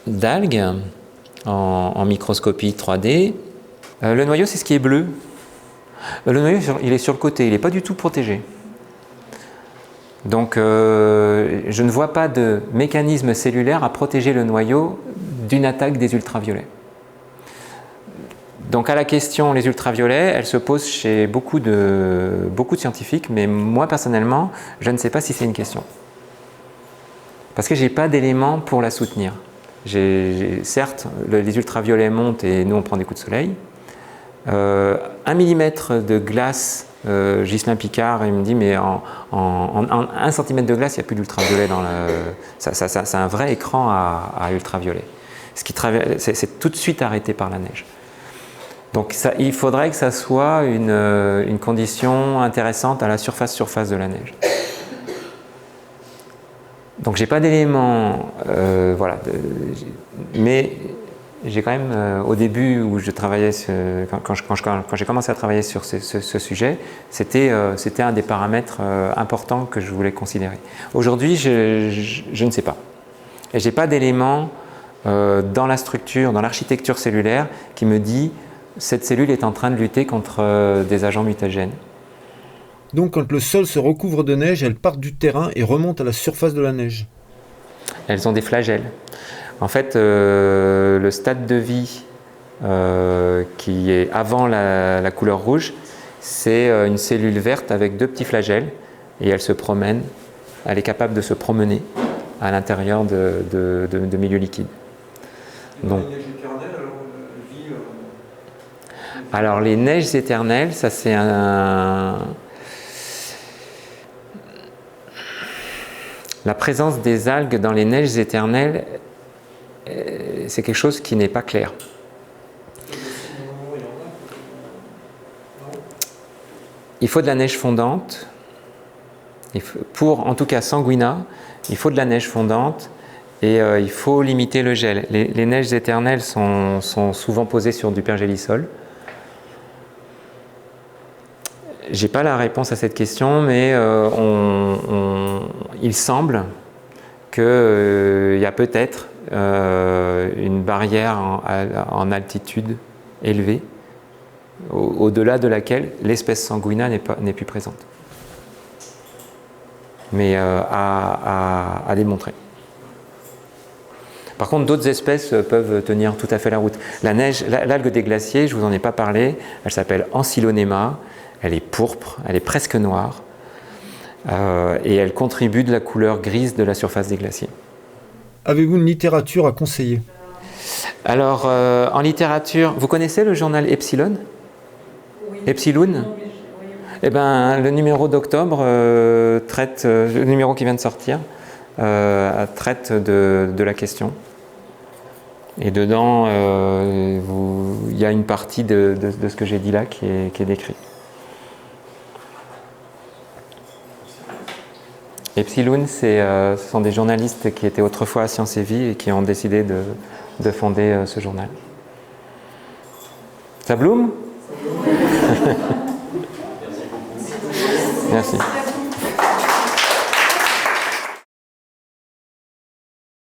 d'algues en microscopie 3D, le noyau, c'est ce qui est bleu. Le noyau, il est sur le côté, il n'est pas du tout protégé. Donc je ne vois pas de mécanisme cellulaire à protéger le noyau d'une attaque des ultraviolets. Donc à la question les ultraviolets, elle se pose chez beaucoup de scientifiques, mais moi personnellement, je ne sais pas si c'est une question. Parce que je n'ai pas d'éléments pour la soutenir. Certes, les ultraviolets montent et nous on prend des coups de soleil. 1 millimètre de glace, Ghislain Picard, il me dit, mais en 1 centimètre de glace, il n'y a plus d'ultraviolet dans c'est un vrai écran à ultraviolet. C'est tout de suite arrêté par la neige. Donc il faudrait que ça soit une condition intéressante à la surface de la neige. Donc j'ai pas d'éléments, voilà, mais j'ai quand même, au début où je travaillais, quand j'ai commencé à travailler sur ce sujet, c'était un des paramètres importants que je voulais considérer. Aujourd'hui, je ne sais pas. Et j'ai pas d'éléments dans la structure, dans l'architecture cellulaire qui me dit cette cellule est en train de lutter contre des agents mutagènes. Donc quand le sol se recouvre de neige, elles partent du terrain et remontent à la surface de la neige. Elles ont des flagelles. En fait, le stade de vie qui est avant la couleur rouge, c'est une cellule verte avec 2 petits flagelles et elle se promène, elle est capable de se promener à l'intérieur de milieux liquides. Donc, alors les neiges éternelles, ça c'est la présence des algues dans les neiges éternelles, c'est quelque chose qui n'est pas clair. Il faut de la neige fondante. Pour, en tout cas, Sanguina, il faut de la neige fondante et il faut limiter le gel. Les neiges éternelles sont souvent posées sur du pergélisol. J'ai pas la réponse à cette question, mais il semble qu'il y a peut-être une barrière en altitude élevée, au-delà de laquelle l'espèce Sanguina n'est plus présente. Mais à démontrer. Par contre, d'autres espèces peuvent tenir tout à fait la route. L'algue des glaciers, je ne vous en ai pas parlé, elle s'appelle Ancylonema. Elle est pourpre, elle est presque noire et elle contribue de la couleur grise de la surface des glaciers. Avez-vous une littérature à conseiller? Alors, en littérature, vous connaissez le journal Epsilon? Oui. Epsilon? Oui. Eh ben, le numéro d'octobre traite, le numéro qui vient de sortir, traite de la question. Et dedans, il y a une partie de ce que j'ai dit là qui est décrite. Epsilon, ce sont des journalistes qui étaient autrefois à Sciences et Vie et qui ont décidé de fonder ce journal. Ça bloom? Merci.